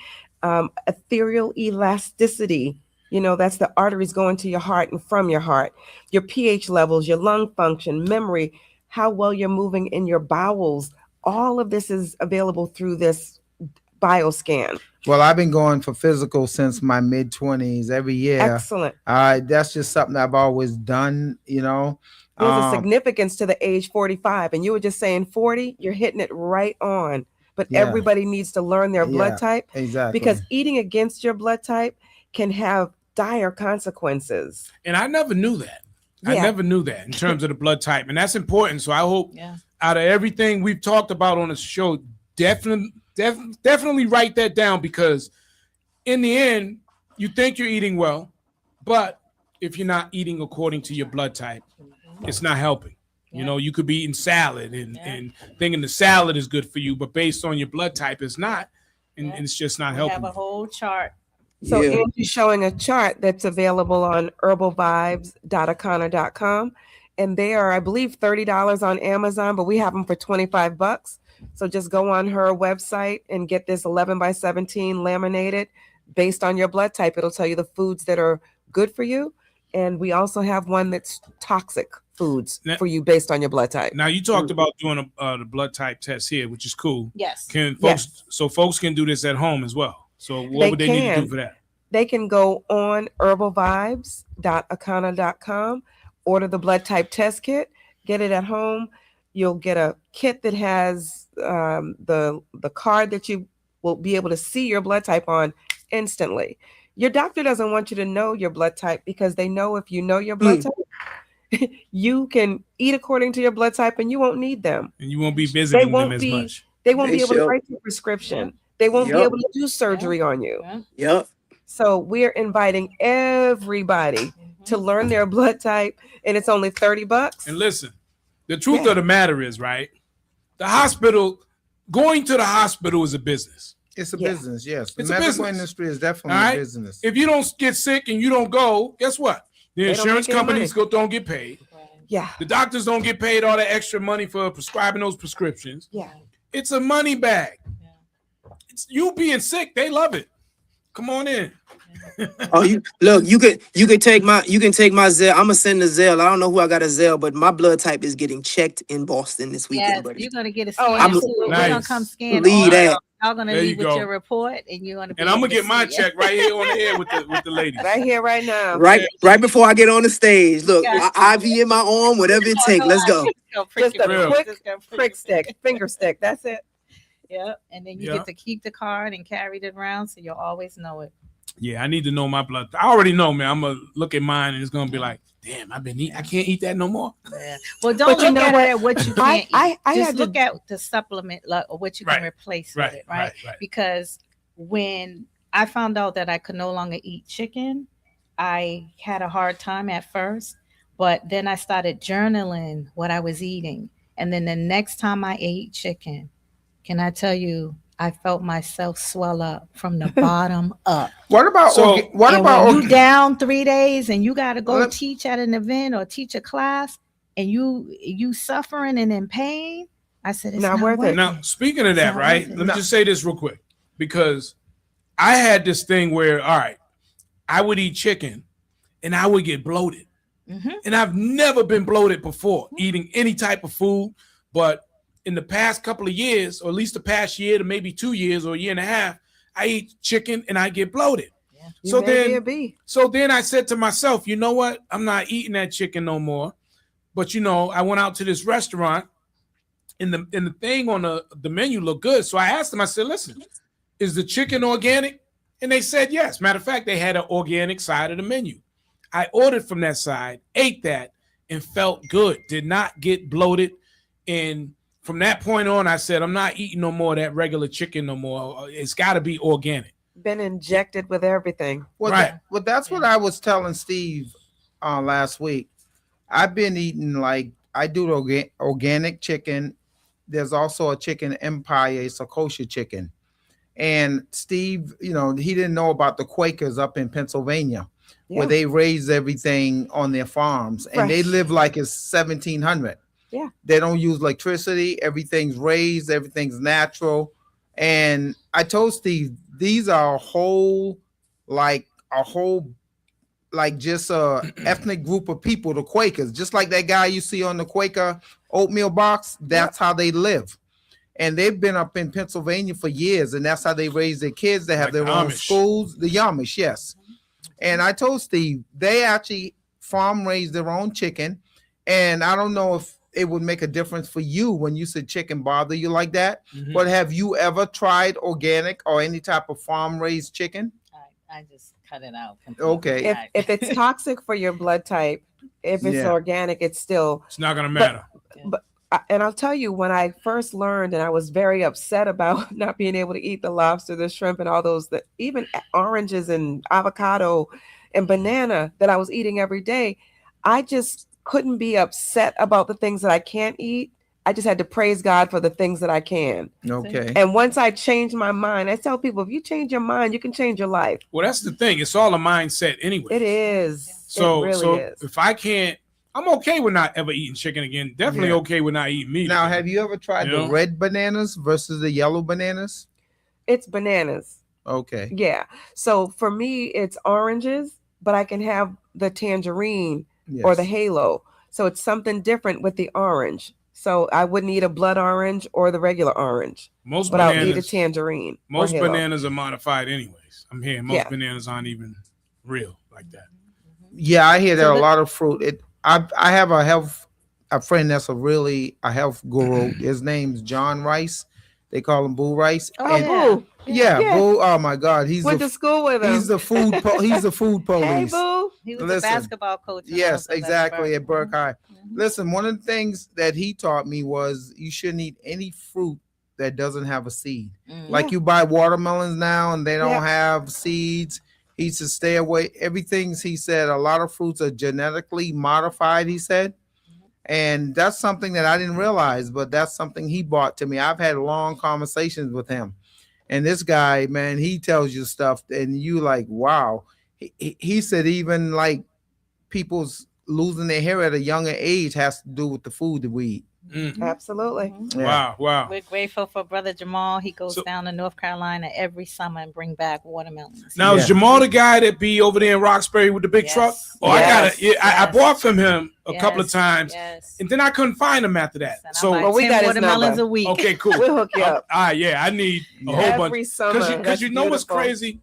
ethereal elasticity. You know, that's the arteries going to your heart and from your heart, your pH levels, your lung function, memory, how well you're moving in your bowels. All of this is available through this bioscan. Well, I've been going for physical since my mid-20s every year. Excellent. That's just something I've always done, you know. There's a significance to the age 45, and you were just saying 40, you're hitting it right on. But Yeah. everybody needs to learn their blood Yeah, type, exactly. because eating against your blood type can have dire consequences. And I never knew that. I Yeah. never knew that in terms of the blood type. And that's important. So I hope Yeah. out of everything we've talked about on the show, definitely write that down, because in the end, you think you're eating well, but if you're not eating according to your blood type, it's not helping. You know, you could be eating salad and thinking the salad is good for you, but based on your blood type, it's not. And it's just not We helping. have a whole chart. So Yeah. Angie's showing a chart that's available on herbalvibes.akana.com. And they are, I believe, $30 on Amazon, but we have them for $25. So just go on her website and get this 11x17 laminated based on your blood type. It'll tell you the foods that are good for you. And we also have one that's toxic foods Now- for you based on your blood type. Now you talked about doing the blood type test here, which is cool. Yes. Can folks Yes. so folks can do this at home as well? So what They would they need to can. do for that? They can go on herbalvibes.akana.com, order the blood type test kit, get it at home. You'll get a kit that has the card that you will be able to see your blood type on instantly. Your doctor doesn't want you to know your blood type, because they know if you know your blood type, you can eat according to your blood type and you won't need them. And you won't be visiting won't them as be- much. They won't They be able to show- write your prescription. They won't be Yup. able to do surgery on you. Yeah. Yep. So we're inviting everybody to learn their blood type, and it's only $30. And listen, the truth Yeah. of the matter is, right? The hospital, going to the hospital is a business. It's a Yeah. business, yes. The It's a medical business. industry is definitely All right? a business. If you don't get sick and you don't go, guess what? The They don't insurance make any companies don't get paid. Yeah. The doctors don't get paid all that extra money for prescribing those prescriptions. Yeah. It's a money bag. It's you being sick, they love it. Come on in. Oh, you look. You can take my Zelle. I'm gonna send the Zelle. I don't know who I got a Zelle, but my blood type is getting checked in Boston this weekend, Yes, buddy. you're gonna get a Oh, scan. absolutely. We're gonna Nice. come scan. Leave all that. y'all. Y'all gonna There leave you with go. your report, and you're gonna. Be And I'm able gonna to get my see it. check right here on the air with the ladies. Right here, right now. Right before I get on the stage. Look, Got IV in my arm, whatever it takes. Let's go. Just a Real. quick prick stick, finger stick. That's it. Yep, and then you Yeah. get to keep the card and carry it around, so you'll always know it. Yeah, I need to know my blood. I already know, man. I'm gonna look at mine and it's gonna be like, damn, I've been eating. I can't eat that no more. Yeah. Well, don't But you look know at what? it at what you can't eat. I Just had to look at the supplement or what you can Right. replace Right, with it, right? right. Because when I found out that I could no longer eat chicken, I had a hard time at first, but then I started journaling what I was eating. And then the next time I ate chicken, can I tell you, I felt myself swell up from the bottom up. What about So- what And about when you down 3 days and you got to go Let- teach at an event or teach a class, and you suffering and in pain? I said it's Not not worth it. Now, speaking of that, It's not right? worth it. Let me just say this real quick, because I had this thing where, all right, I would eat chicken and I would get bloated. Mhm. And I've never been bloated before eating any type of food. But in the past couple of years, or at least the past year to maybe 2 years or a year and a half, I eat chicken and I get bloated. You So may be then- a bee. So then I said to myself, you know what? I'm not eating that chicken no more. But, I went out to this restaurant And the thing on the menu looked good. So I asked them, I said, listen, is the chicken organic? And they said yes. Matter of fact, they had an organic side of the menu. I ordered from that side, ate that, and felt good. Did not get bloated. And from that point on, I said, I'm not eating no more of that regular chicken no more. It's got to be organic. Been injected with everything. Well, Right. well, that's what I was telling Steve last week. I've been eating, like, I do organic chicken. There's also a chicken empire. It's a kosher chicken. And Steve, you know, he didn't know about the Quakers up in Pennsylvania, where they raise everything on their farms, and they live like it's 1700. Yeah. They don't use electricity. Everything's raised. Everything's natural. And I told Steve, these are a whole just a ethnic group of people, the Quakers, just like that guy you see on the Quaker oatmeal box. That's how they live. And they've been up in Pennsylvania for years, and that's how they raise their kids. They have Like their own Amish. schools, the Amish, yes. And I told Steve, they actually farm raise their own chicken. And I don't know if it would make a difference for you when you said chicken bother you like that. Mhm. But have you ever tried organic or any type of farm raised chicken? I just cut it out completely. Okay. If it's toxic for your blood type, if it's organic, it's still. It's not going to matter. And I'll tell you, when I first learned, and I was very upset about not being able to eat the lobster, the shrimp, and all those, even oranges and avocado and banana that I was eating every day, I just couldn't be upset about the things that I can't eat. I just had to praise God for the things that I can. Okay. And once I changed my mind, I tell people, if you change your mind, you can change your life. Well, that's the thing. It's all a mindset anyway. It is. So, it really so is. if I can't, I'm okay with not ever eating chicken again. Definitely okay with not eating meat. Now, again. have you ever tried You the know? red bananas versus the yellow bananas? It's bananas. Okay. Yeah. So for me, it's oranges, but I can have the tangerine or the halo. So it's something different with the orange. So I wouldn't eat a blood orange or the regular orange. Most but bananas, I'll eat a tangerine. Most or halo. bananas are modified anyways. I'm hearing most Yeah. bananas aren't even real like that. Yeah, I hear there So are a lot of fruit. I have a friend that's a health guru. His name's John Rice. They call him Boo Rice. Oh, And- Boo. yeah, Yeah. Boo. Oh my God, he's Went the to school with him. he's the food he's the food Hey, police. Boo. He was Listen. a basketball coach. and Yes, also exactly, at Burke High. Mhm. Listen, one of the things that he taught me was you shouldn't eat any fruit that doesn't have a seed. Mhm. Like you buy watermelons now and they don't Yeah. have seeds. He said stay away. Everything's, he said, a lot of fruits are genetically modified, he said. And that's something that I didn't realize, but that's something he brought to me. I've had long conversations with him. And this guy, man, he tells you stuff and you like, wow. He said even like people's losing their hair at a younger age has to do with the food that we eat. Mm. Absolutely. Yeah. Wow. We're grateful for Brother Jamal. He goes So- down to North Carolina every summer and bring back watermelons. Now is Yeah. Jamal the guy that be over there in Roxbury with the big Yes. truck? Oh, Yes. I Yes. bought from him a couple of Yes. times, Yes. and then I couldn't find him after that. And I So buy Well, we 10 got his watermelons number. a week. okay, cool. We'll hook you up. Yeah, I need a whole bunch. Every summer. Because That's you know what's beautiful. crazy?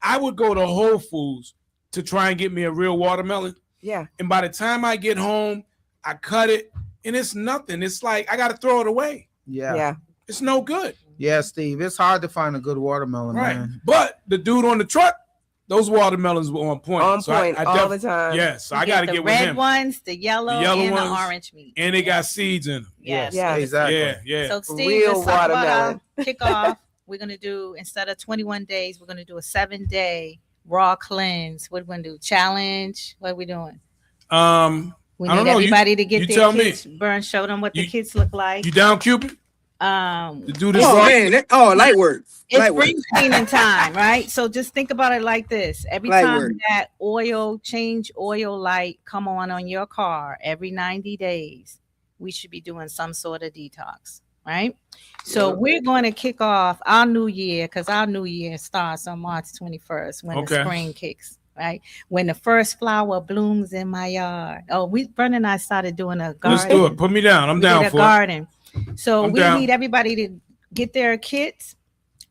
I would go to Whole Foods to try and get me a real watermelon, Yeah. and by the time I get home, I cut it, and it's nothing. It's like I got to throw it away. Yeah. Yeah. It's no good, Yeah, Steve. It's hard to find a good watermelon, right? man. But the dude on the truck, those watermelons were on point. On So point I all the time. Yes, so You I got to the get with red him. ones, the yellow, The yellow and ones, the orange meat. And they got seeds in them. Yes. Yeah. Exactly. Yeah. So Steve, Real let's talk about watermelon. our kickoff. We're gonna do, instead of 21 days, we're gonna do a 7-day raw cleanse. What we're gonna do? Challenge. What are we doing? We I need don't know. everybody to get you their tell me. kids burn. Show them what the You- kids look like. You down, Cupid? To do this? Oh raw- man, light work. It's Light work. spring cleaning time, right? So just think about it like this: every Light time work. that change oil light come on your car every 90 days, we should be doing some sort of detox, right? So we're going to kick off our new year, because our new year starts on March 21st when the Okay. spring kicks, right? When the first flower blooms in my yard. Oh, Brenda and I started doing a garden. Let's do it. Put me down. I'm We down did a for garden. So I'm we down. need everybody to get their kits,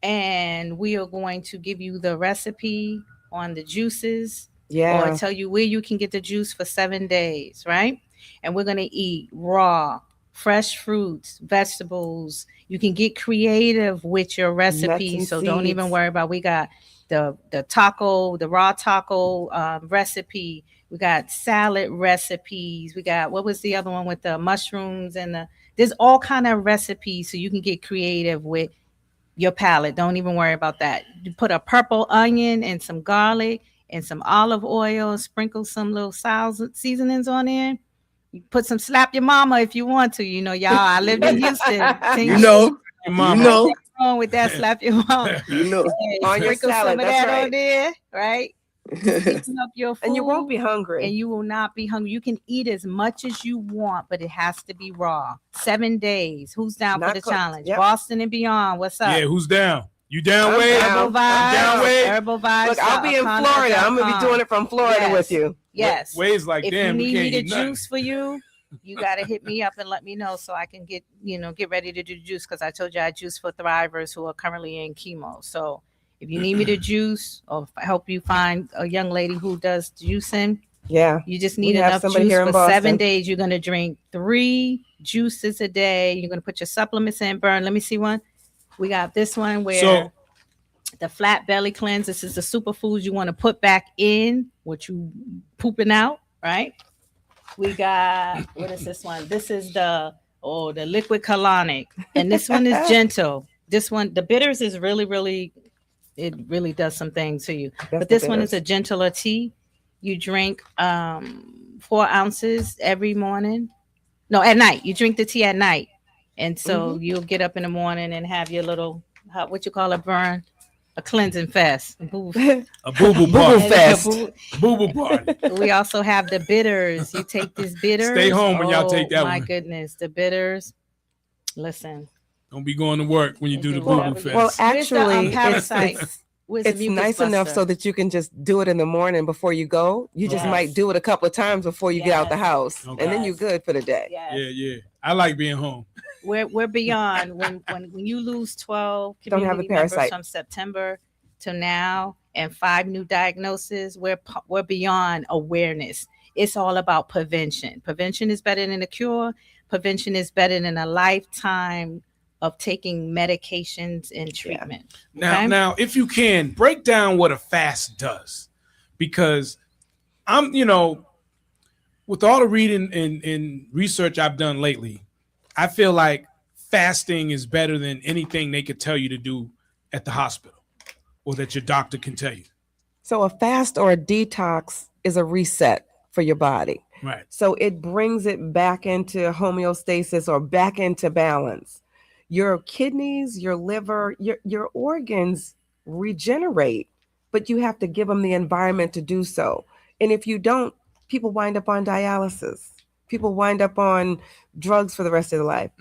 and we are going to give you the recipe on the juices, Yeah. or tell you where you can get the juice for 7 days, right? And we're going to eat raw fresh fruits, vegetables. You can get creative with your Nuts recipes. and So don't even seeds. worry about, we got the raw taco recipe. We got salad recipes. We got, what was the other one with the mushrooms and there's all kind of recipes so you can get creative with your palate. Don't even worry about that. You put a purple onion and some garlic and some olive oil, sprinkle some little seasonings on there. You put some, slap your mama if you want to. You know, y'all, I lived in Houston. 10 You years. know, Your you mama. know, Wrong with that, slap your mama. you know. Hey, On your sprinkle salad, some of that's that right. on there, right? Season up your food, And you won't be hungry. and you will not be hungry. You can eat as much as you want, but it has to be raw. 7 days. Who's down Not for the cooked. challenge? Yep. Boston and beyond. What's up? Yeah, who's down? You down, I'm Wade? down. Herbal vibes. down, Wade. Herbal vibes. Look, I'll be in Florida. I'm gonna be doing it from Florida Yes. with you. Yes. Wade's like, If you damn, we need can't me to eat nothing. juice for you, you gotta hit me up and let me know so I can get ready to do juice, because I told you I juice for thrivers who are currently in chemo. So if you need me to juice or help you find a young lady who does juicing, Yeah. you just We need have enough somebody juice here in for 7 Boston. days. You're gonna drink 3 juices a day. You're gonna put your supplements in. Burn. Let me see one. We got this one where So the flat belly cleanse. This is the superfoods you want to put back in what you pooping out, right? We got, what is this one? This is the liquid colonic, and this one is gentle. This one, the bitters is really, it really does some things to you. That's But the this one is bitters. a gentler tea. You drink 4 ounces every morning. No, at night. You drink the tea at night, and so you'll get up in the morning and have your little what you call a burn, a cleansing fast. Boo. a boo-boo Boo-boo party. fest. Boo-boo party. We also have the bitters. You take this bitters. Stay home when y'all take that my one. goodness, the bitters. Listen. Don't be going to work when you do the Well, boo-boo fest. Well, Where's the, actually, parasite? Where's the it's mucus nice enough buster? so that you can just do it in the morning before you go. You just Yes. might do it a couple of times before you get out the Yes. house, Okay. and then you're good for the day. Yes. Yeah. I like being home. We're beyond when you lose 12 Don't have community a members parasite. from September to now and 5 new diagnoses. We're beyond awareness. It's all about prevention. Prevention is better than a cure. Prevention is better than a lifetime of taking medications and treatment. Now, if you can break down what a fast does, because I'm, with all the reading and research I've done lately, I feel like fasting is better than anything they could tell you to do at the hospital or that your doctor can tell you. So a fast or a detox is a reset for your body. Right. So it brings it back into homeostasis or back into balance. Your kidneys, your liver, your organs regenerate, but you have to give them the environment to do so. And if you don't, people wind up on dialysis. People wind up on drugs for the rest of their life.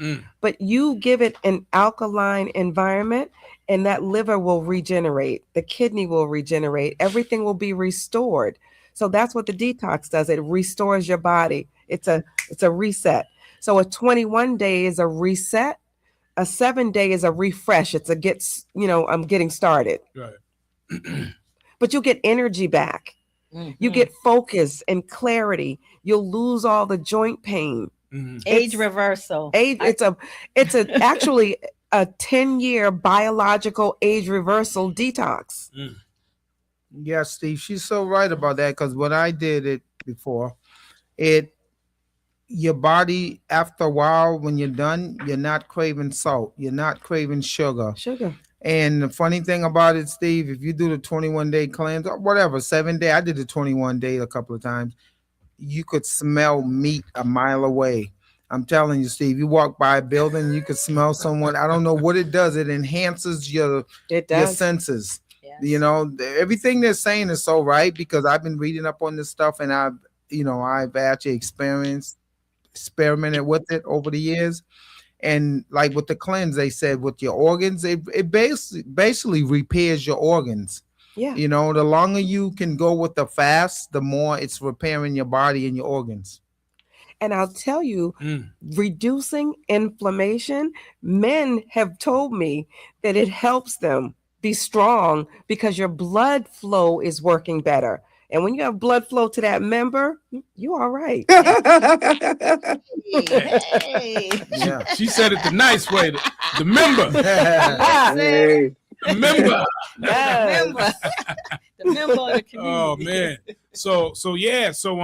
But you give it an alkaline environment, and that liver will regenerate. The kidney will regenerate. Everything will be restored. So that's what the detox does. It restores your body. It's a reset. So a 21 day is a reset. A 7 day is a refresh. It's I'm getting started. Right. But you'll get energy back. You get focus and clarity. You'll lose all the joint pain. Age reversal. It's actually a 10-year biological age reversal detox. Yeah, Steve, she's so right about that, because when I did it before, your body, after a while, when you're done, you're not craving salt, you're not craving sugar. And the funny thing about it, Steve, if you do the 21-day cleanse or whatever, 7 day, I did the 21 day a couple of times, you could smell meat a mile away. I'm telling you, Steve, you walk by a building, you could smell someone. I don't know what it does. It enhances your senses. Yes. Everything they're saying is so right, because I've been reading up on this stuff, and I've actually experimented with it over the years. And like with the cleanse, they said with your organs, it basically repairs your organs. Yeah. The longer you can go with the fast, the more it's repairing your body and your organs. And I'll tell you, reducing inflammation, men have told me that it helps them be strong because your blood flow is working better. And when you have blood flow to that member, you all right. Hey. Yeah. She said it the nice way. The member. Hey. The member. Yes. Member. The member of the community. Oh man. So yeah. So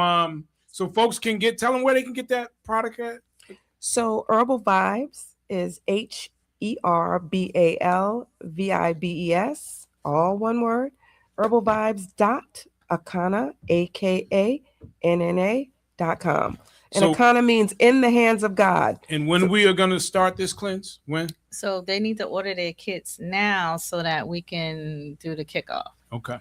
folks can tell them where they can get that product at. So Herbal Vibes is HERBALVIBES, all one word. herbalvibes.akana, AKANNA.com. And So- Akana means in the hands of God. And when we are gonna start this cleanse? When? So they need to order their kits now so that we can do the kickoff, Okay.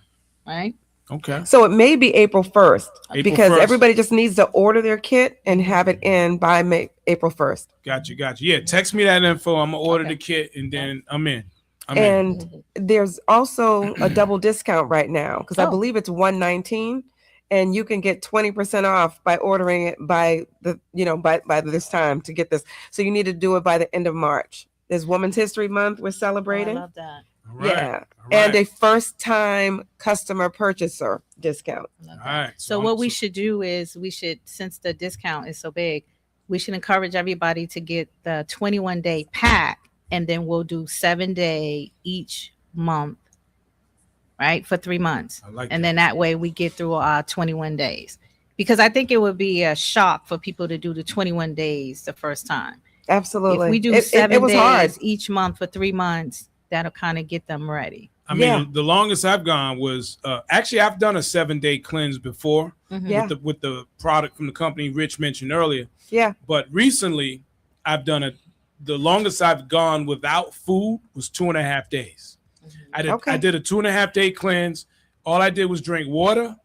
right? Okay. So it may be April 1st April because 1st. everybody just needs to order their kit and have it in by April 1st. Gotcha. Yeah. Text me that info. I'm gonna order Okay. the kit and then I'm in. And there's also a double discount right now because I Oh. believe it's $119, and you can get 20% off by ordering it by this time to get this. So you need to do it by the end of March. There's Women's History Month we're Oh, I celebrating. love that. All right. Yeah. All right. And a first time customer purchaser discount. I love All that. right. So what we should do is since the discount is so big, we should encourage everybody to get the 21-day pack, and then we'll do 7-day each month, right? For 3 months. I like And that. then that way we get through our 21 days. Because I think it would be a shock for people to do the 21 days the first time. Absolutely. If we do it 7 was days hard. each month for 3 months, that'll kind of get them ready. I mean, Yeah. the longest I've gone was actually I've done a 7-day cleanse before Mhm. Yeah. with the product from the company Rich mentioned earlier. Yeah. But recently, I've done the longest I've gone without food was 2.5 days. I did a 2.5 day cleanse. All I did was drink water,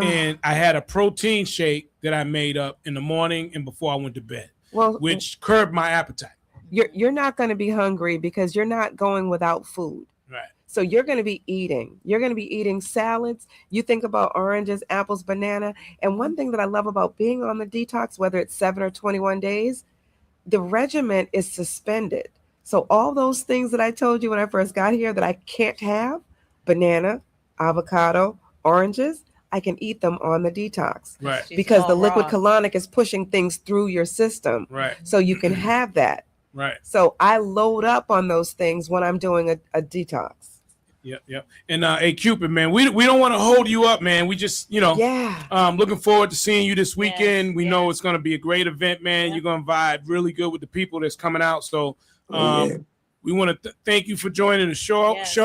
and I had a protein shake that I made up in the morning and before I went to bed, Well, which curbed my appetite. you're not going to be hungry because you're not going without food. Right. So you're going to be eating. You're going to be eating salads. You think about oranges, apples, banana. And one thing that I love about being on the detox, whether it's 7 or 21 days, the regimen is suspended. So all those things that I told you when I first got here that I can't have, banana, avocado, oranges, I can eat them on the detox. Right. Because the all liquid raw. colonic is pushing things through your system. Right. So you can have that. Right. So I load up on those things when I'm doing a detox. Yep. And hey, Cupid, man, we don't want to hold you up, man. We just, Yeah. looking forward to seeing you this weekend. Yes, We know it's going to be a great event, man. Yep. You're going to vibe really good with the people that's coming out. So Yeah. we want to thank you for joining the show Yes.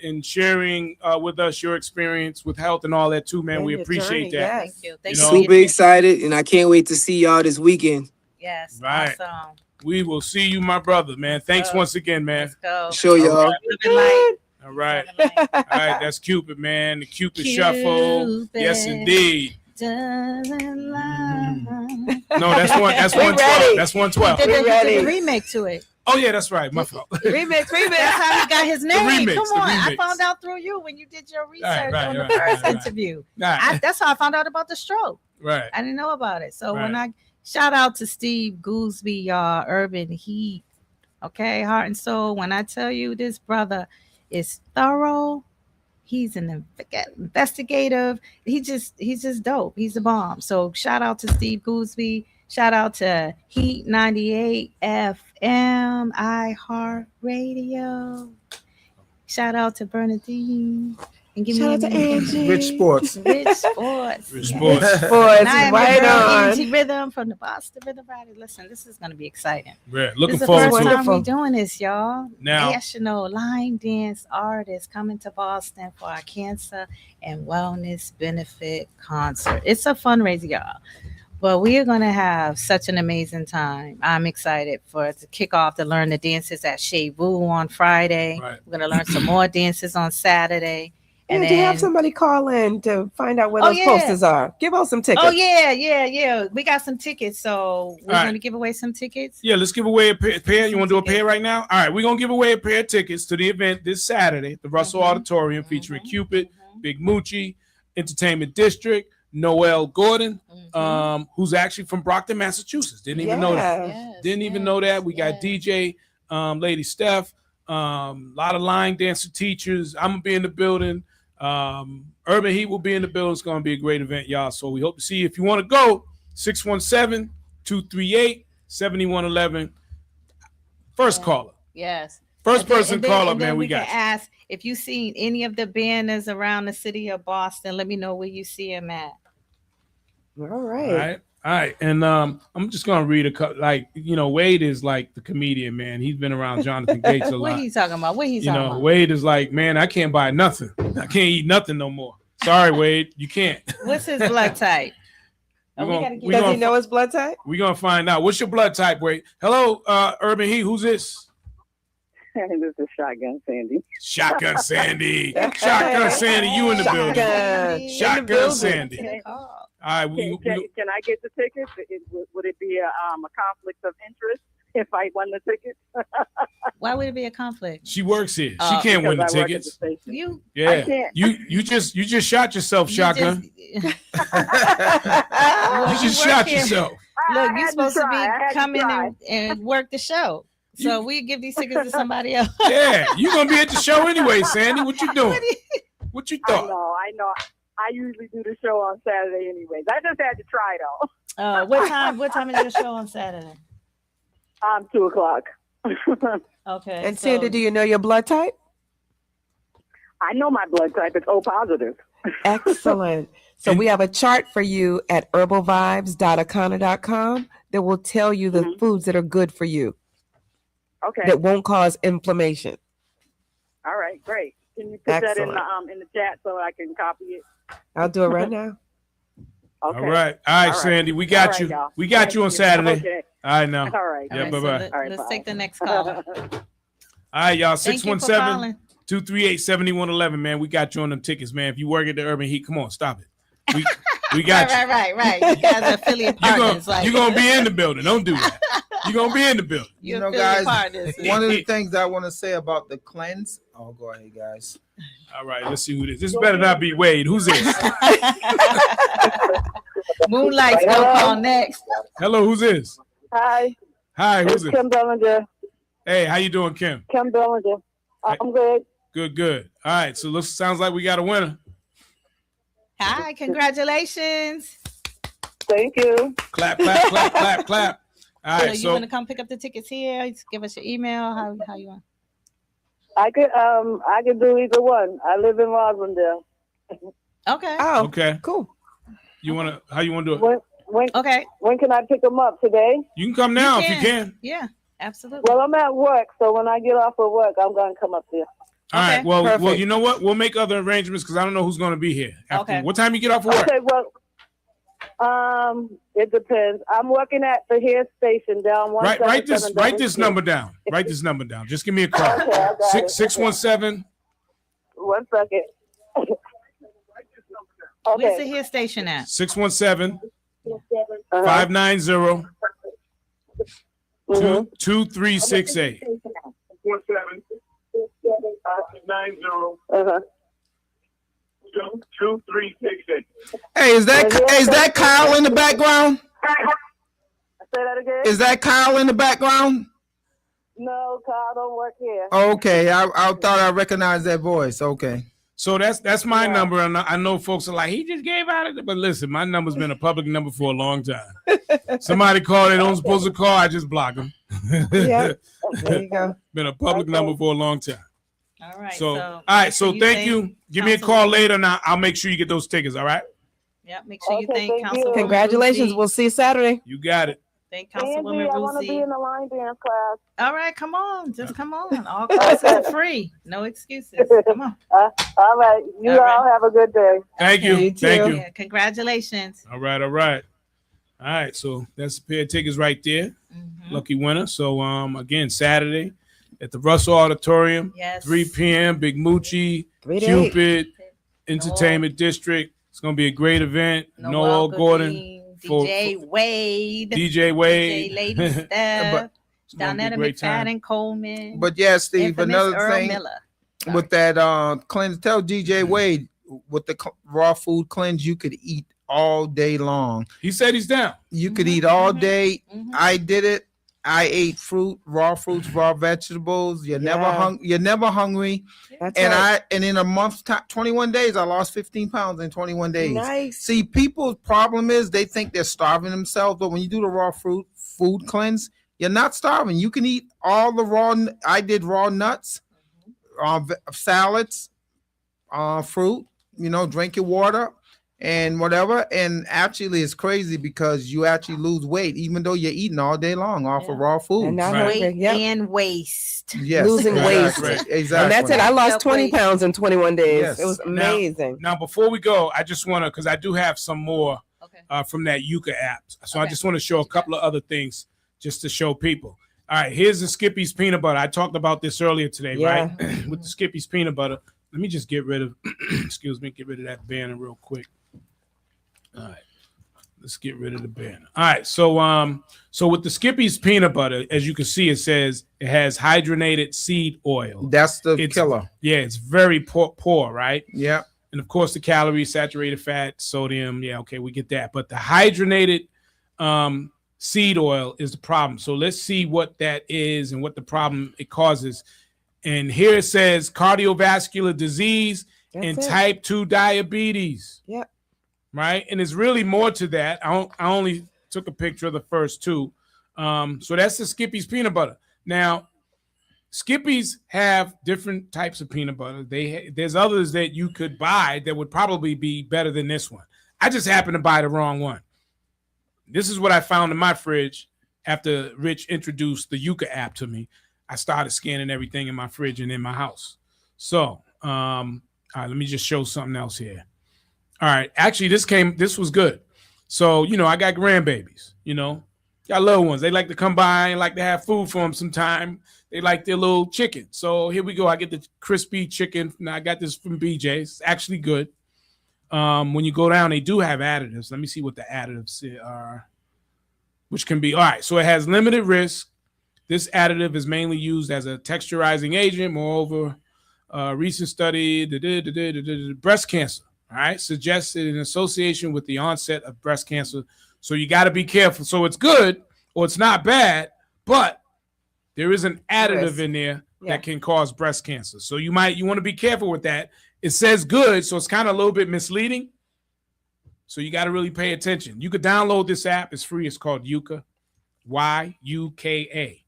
and sharing with us your experience with health and all that too, man. And We your appreciate journey, that. yes. Thank you. Thank You you. know- for Super getting- excited, and I can't wait to see y'all this weekend. Yes. Right. Awesome. We will see you, my brother, man. Thanks once again, man. Let's go. Show y'all. Good night. All right. Good night. All right. That's Cupid, man. The Cupid Shuffle. Yes, Cupid. indeed. Doesn't lie. No, that's 112. ready. That's He 112. did We the ready. remake to it. Oh yeah, that's right. My fault. Remix. That's how he got his name. remix, Come the on. I remix. found out through you when you did your research right, on the right, first right. interview. Nah, That's how I found out about the stroke. right. I didn't know about it. So when Right. I shout out to Steve Gooseby, y'all, Urban Heat, okay, heart and soul. When I tell you this brother is thorough, he's an investigative. He's just dope. He's a bomb. So shout out to Steve Gooseby. Shout out to Heat 98 FM, iHeart Radio. Shout out to Bernadine. And give Shout out me to Angie. Rich Sports. Rich Sports. Rich Sports. Boys, And I am right your girl, on. Angie Rhythm from the Boston Rhythm Rally. Listen, this is going to be exciting. Right. This Looking is the forward first to it. time we're Wonderful. doing this, y'all. Now- National line dance artists coming to Boston for our cancer and wellness benefit concert. It's a fundraiser, y'all. But we are going to have such an amazing time. I'm excited to kick off to learn the dances at Chez Vu on Friday. Right. We're going to learn some more dances on Saturday. And And to have then, somebody call in to find out where Oh, those yeah. posters are. Give us some tickets. oh yeah. We got some tickets. So we're All right. going to give away some tickets. Yeah, let's give away a pair. You want to do a pair right now? All right, we're gonna give away a pair of tickets to the event this Saturday at the Russell Auditorium, featuring Cupid, Big Moochie, Entertainment District, Noel Gordon, who's actually from Brockton, Massachusetts. Didn't even know that. Yeah. Didn't even know that. We got DJ, Lady Steph, a lot of line dancer teachers. I'm gonna be in the building. Urban Heat will be in the building. It's going to be a great event, y'all. So we hope to see you. If you want to go, 617-238-7111. First caller. Yes. First person and then, call up, and then man. We can got you. ask if you've seen any of the banners around the city of Boston. Let me know where you see them at. All right. All right. And I'm just gonna read a couple. Like, Wade is like the comedian, man. He's been around Jonathan Gates a lot. What he talking about? Wade is like, man, I can't buy nothing. I can't eat nothing no more. Sorry, Wade, you can't. What's his blood type? Does he know his blood type? We're gonna find out. What's your blood type, Wade? Hello, Urban Heat. Who's this? This is Shotgun Sandy. Shotgun Sandy. Shotgun Sandy, you in the building. Shotgun Sandy. All right. Can I get the tickets? Would it be a conflict of interest if I won the tickets? Why would it be a conflict? She works here. She can't win the tickets. You just shot yourself, Shotgun. You just shot yourself. Look, you're supposed to be coming and work the show. So we give these tickets to somebody else. Yeah, you're gonna be at the show anyway, Sandy. What you doing? What you thought? I know. I usually do the show on Saturday anyways. I just had to try though. What time is your show on Saturday? 2:00. Okay. And Sandy, do you know your blood type? I know my blood type. It's O positive. Excellent. So we have a chart for you at herbalvibes.akana.com that will tell you the foods that are good for you. Okay. That won't cause inflammation. All right, great. Can you put that in the chat so I can copy it? I'll do it right now. Okay. All right, Sandy, we got you. Y'all. We got you on Saturday. Okay. I know. All right. Yeah, bye-bye. Let's take the next call. All right, y'all. Thank you for calling. 617-238-7111, man. We got you on them tickets, man. If you work at the Urban Heat, come on, stop it. We got you. Right. You guys are affiliate partners. You're going to be in the building. Don't do that. You're going to be in the building. Guys, one of the things I want to say about the cleanse. Oh, go ahead, guys. All right, let's see who this is. This better not be Wade. Who's this? Moonlight's going to call next. Hello, who's this? Hi, who's this? Kim Bellinger. Hey, how you doing, Kim? Kim Bellinger. I'm good. Good. All right, so sounds like we got a winner. Hi, congratulations. Thank you. Clap. All right, you want to come pick up the tickets here? Just give us your email. How you want? I could do either one. I live in Rosendale. Okay. Oh, okay. Cool. How you want to do it? When can I pick them up today? You can come now if you can. Yeah, absolutely. Well, I'm at work, so when I get off of work, I'm going to come up there. All right. Well, perfect. You know what? We'll make other arrangements because I don't know who's going to be here. Okay. What time you get off of work? Okay. Well, it depends. I'm working at the hair station down one. Write this number down. Write this number down. Just give me a call. Okay, 617. 1 second. Where's the hair station at? 617 590 2368. 2368. Hey, is that Kyle in the background? Say that again. Is that Kyle in the background? No, Kyle don't work here. Okay, I thought I recognized that voice. Okay. So that's my number, and I know folks are like, he just gave out it. But listen, my number's been a public number for a long time. Somebody call, they don't supposed to call, I just block them. Yeah, there you go. Been a public number for a long time. All right. So thank you. Give me a call later, and I'll make sure you get those tickets. All right. Yeah. Make sure you thank Councilwoman. Congratulations. We'll see you Saturday. You got it. Thank Angie, Councilwoman I want to be Rusi. in the line dance class. All right, come on. Just come on. All classes are free. No excuses. Come on. All right. You all have a good day. Thank you. You too. Thank you. Yeah, congratulations. All right. So that's a pair of tickets right there. Lucky winner. So Again, Saturday at the Russell Auditorium, Yes. 3 p.m. Big Moochie, 3 to 8. Cupid, Entertainment District. It's gonna be a great event. Noel Gordon, DJ Wade, DJ Wade, DJ Lady Steph, It's gonna be a Donetta great time. McFadden Coleman. But yeah, Steve, infamous another Earl thing Miller. with that cleanse, tell DJ Wade with the raw food cleanse, you could eat all day long. He said he's down. You could eat all day. Mhm. I did it. I ate fruit, raw fruits, raw vegetables. You're never hungry. That's And right. and in a month's time, 21 days, I lost 15 pounds in 21 days. Nice. See, people's problem is they think they're starving themselves, but when you do the raw food cleanse, you're not starving. You can eat all the raw. I did raw nuts, salads, fruit. Drink your water and whatever. And actually, it's crazy because you actually lose weight, even though you're eating all day long off of raw food. And not Right. hungry. Yep. And waste. Yes, Losing weight. Exactly. And that's it. I lost 20 Weight. pounds in 21 days. Yes. It was amazing. Now, before we go, I just want to, because I do have some more Okay. from that Yucca app. So I Okay. just want to show a couple of other things just to show people. All right, here's the Skippy's peanut butter. I talked about this earlier today, Yeah. right? With the Skippy's peanut butter. Let me just get rid of, get rid of that banner real quick. All right, let's get rid of the banner. All right, so with the Skippy's peanut butter, as you can see, it says it has hydrogenated seed oil. That's the It's- killer. Yeah, it's very poor, right? Yeah. And of course, the calories, saturated fat, sodium. Yeah, okay, we get that. But the hydrogenated seed oil is the problem. So let's see what that is and what the problem it causes. And here it says cardiovascular disease and That's it. type 2 diabetes. Yep. Right. And it's really more to that. I only took a picture of the first two. So that's the Skippy's peanut butter. Now, Skippy's have different types of peanut butter. There's others that you could buy that would probably be better than this one. I just happened to buy the wrong one. This is what I found in my fridge after Rich introduced the Yucca app to me. I started scanning everything in my fridge and in my house. So, all right, let me just show something else here. All right, actually, this was good. So, I got grandbabies, got little ones. They like to come by and like to have food for them sometime. They like their little chicken. So here we go. I get the crispy chicken. Now I got this from BJ's. It's actually good. When you go down, they do have additives. Let me see what the additives are, which can be, all right. So it has limited risk. This additive is mainly used as a texturizing agent. Moreover, recent study, breast cancer, all right, suggested an association with the onset of breast cancer. So you got to be careful. So it's good or it's not bad, but there is an additive in there that can cause breast cancer. So you want to be careful with that. It says good, so it's kind of a little bit misleading. So you got to really pay attention. You could download this app. It's free. It's called Yucca, Yuka,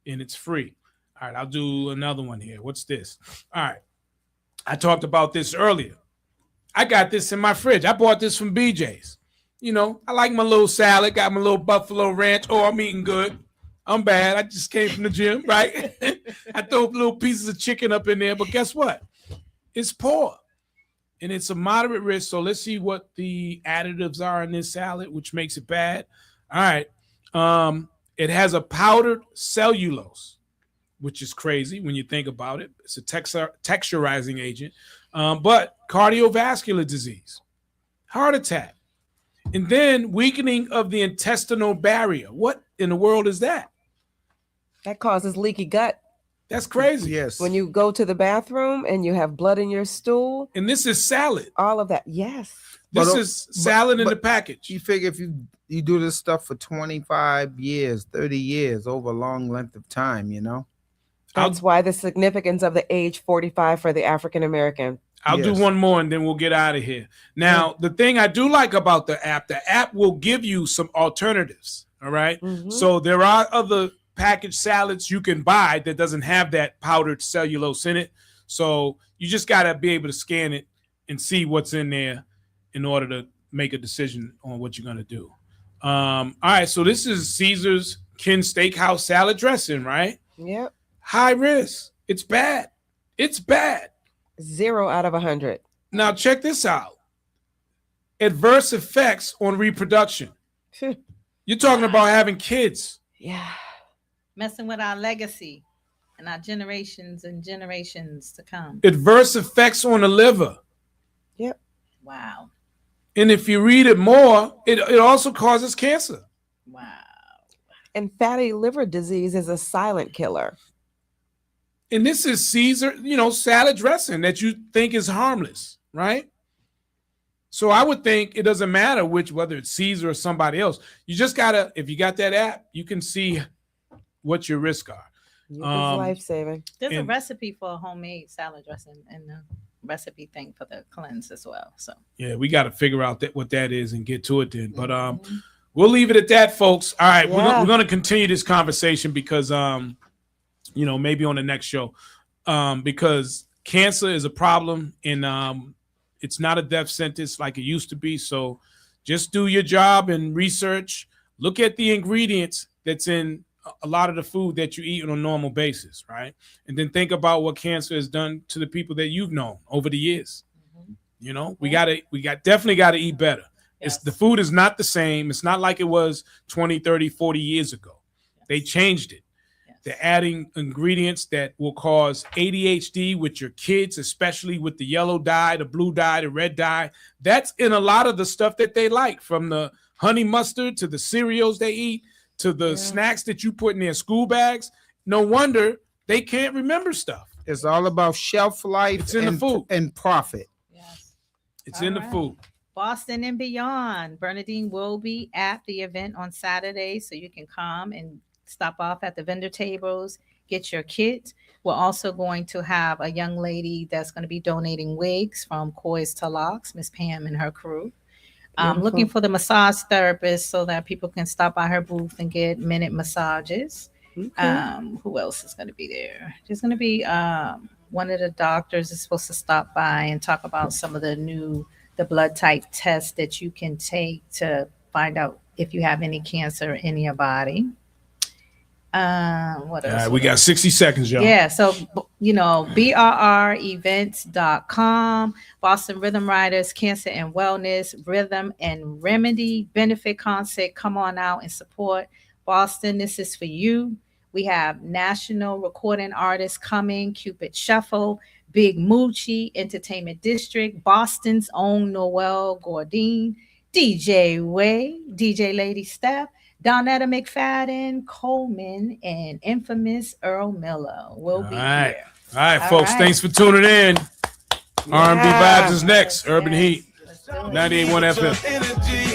and it's free. All right, I'll do another one here. What's this? All right, I talked about this earlier. I got this in my fridge. I bought this from BJ's. I like my little salad, got my little buffalo ranch. Oh, I'm eating good. I'm bad. I just came from the gym, right? I throw little pieces of chicken up in there, but guess what? It's poor, and it's a moderate risk. So let's see what the additives are in this salad, which makes it bad. All right. It has a powdered cellulose, which is crazy when you think about it. It's a texturizing agent, but cardiovascular disease, heart attack, and then weakening of the intestinal barrier. What in the world is that? That causes leaky gut. That's crazy. Yes. When you go to the bathroom and you have blood in your stool. And this is salad. All of that. Yes. This is salad in the package. You figure if you do this stuff for 25 years, 30 years, over a long length of time, That's why the significance of the age 45 for the African American. I'll do one more and then we'll get out of here. Now, the thing I do like about the app will give you some alternatives. All right. Mhm. So there are other packaged salads you can buy that doesn't have that powdered cellulose in it. So you just got to be able to scan it and see what's in there in order to make a decision on what you're going to do. All right. So this is Caesar's Kin Steakhouse salad dressing, right? Yep. High risk. It's bad. It's bad. 0 out of 100. Now check this out. Adverse effects on reproduction. You're talking about having kids. Yeah. Messing with our legacy and our generations and generations to come. Adverse effects on the liver. Yep. Wow. And if you read it more, it also causes cancer. Wow. And fatty liver disease is a silent killer. And this is Caesar, salad dressing that you think is harmless, right? So I would think it doesn't matter whether it's Caesar or somebody else. You just gotta, if you got that app, you can see what your risks are. It's life-saving. There's a and- recipe for a homemade salad dressing and the recipe thing for the cleanse as well. So Yeah, we got to figure out what that is and get to it then. But we'll leave it at that, folks. All right, we're going to continue this conversation because maybe on the next show, because cancer is a problem and it's not a death sentence like it used to be. So just do your job and research. Look at the ingredients that's in a lot of the food that you eat on a normal basis, right? And then think about what cancer has done to the people that you've known over the years. We definitely got to eat better. Yes. The food is not the same. It's not like it was 20, 30, 40 years ago. They changed it. They're adding ingredients that will cause ADHD with your kids, especially with the yellow dye, the blue dye, the red dye. That's in a lot of the stuff that they like, from the honey mustard to the cereals they eat to the snacks that you put in their school bags. No wonder they can't remember stuff. It's all about shelf life. It's in the food and profit. yes. It's All in the right. food. Boston and beyond. Bernadine will be at the event on Saturday, so you can come and stop off at the vendor tables, get your kit. We're also going to have a young lady that's going to be donating wigs from Coys to Locks, Miss Pam and her crew. Looking for the massage therapist so that people can stop by her booth and get minute massages. Who else is going to be there? There's going to be one of the doctors is supposed to stop by and talk about some of the blood type tests that you can take to find out if you have any cancer in your body. What else? All right, we got 60 seconds, y'all. Yeah, so BRRevents.com, Boston Rhythm Riders, Cancer and Wellness, Rhythm and Remedy Benefit Concert. Come on out and support Boston. This is for you. We have national recording artists coming, Cupid Shuffle, Big Moochie, Entertainment District, Boston's own Noel Gordine, DJ Way, DJ Lady Steph, Donetta McFadden, Coleman, and infamous Earl Miller will be here. All right, folks. right. Thanks for tuning in. R&B Vibes is next. Urban Yes. Heat, Let's do it. 98.1 FM. Energy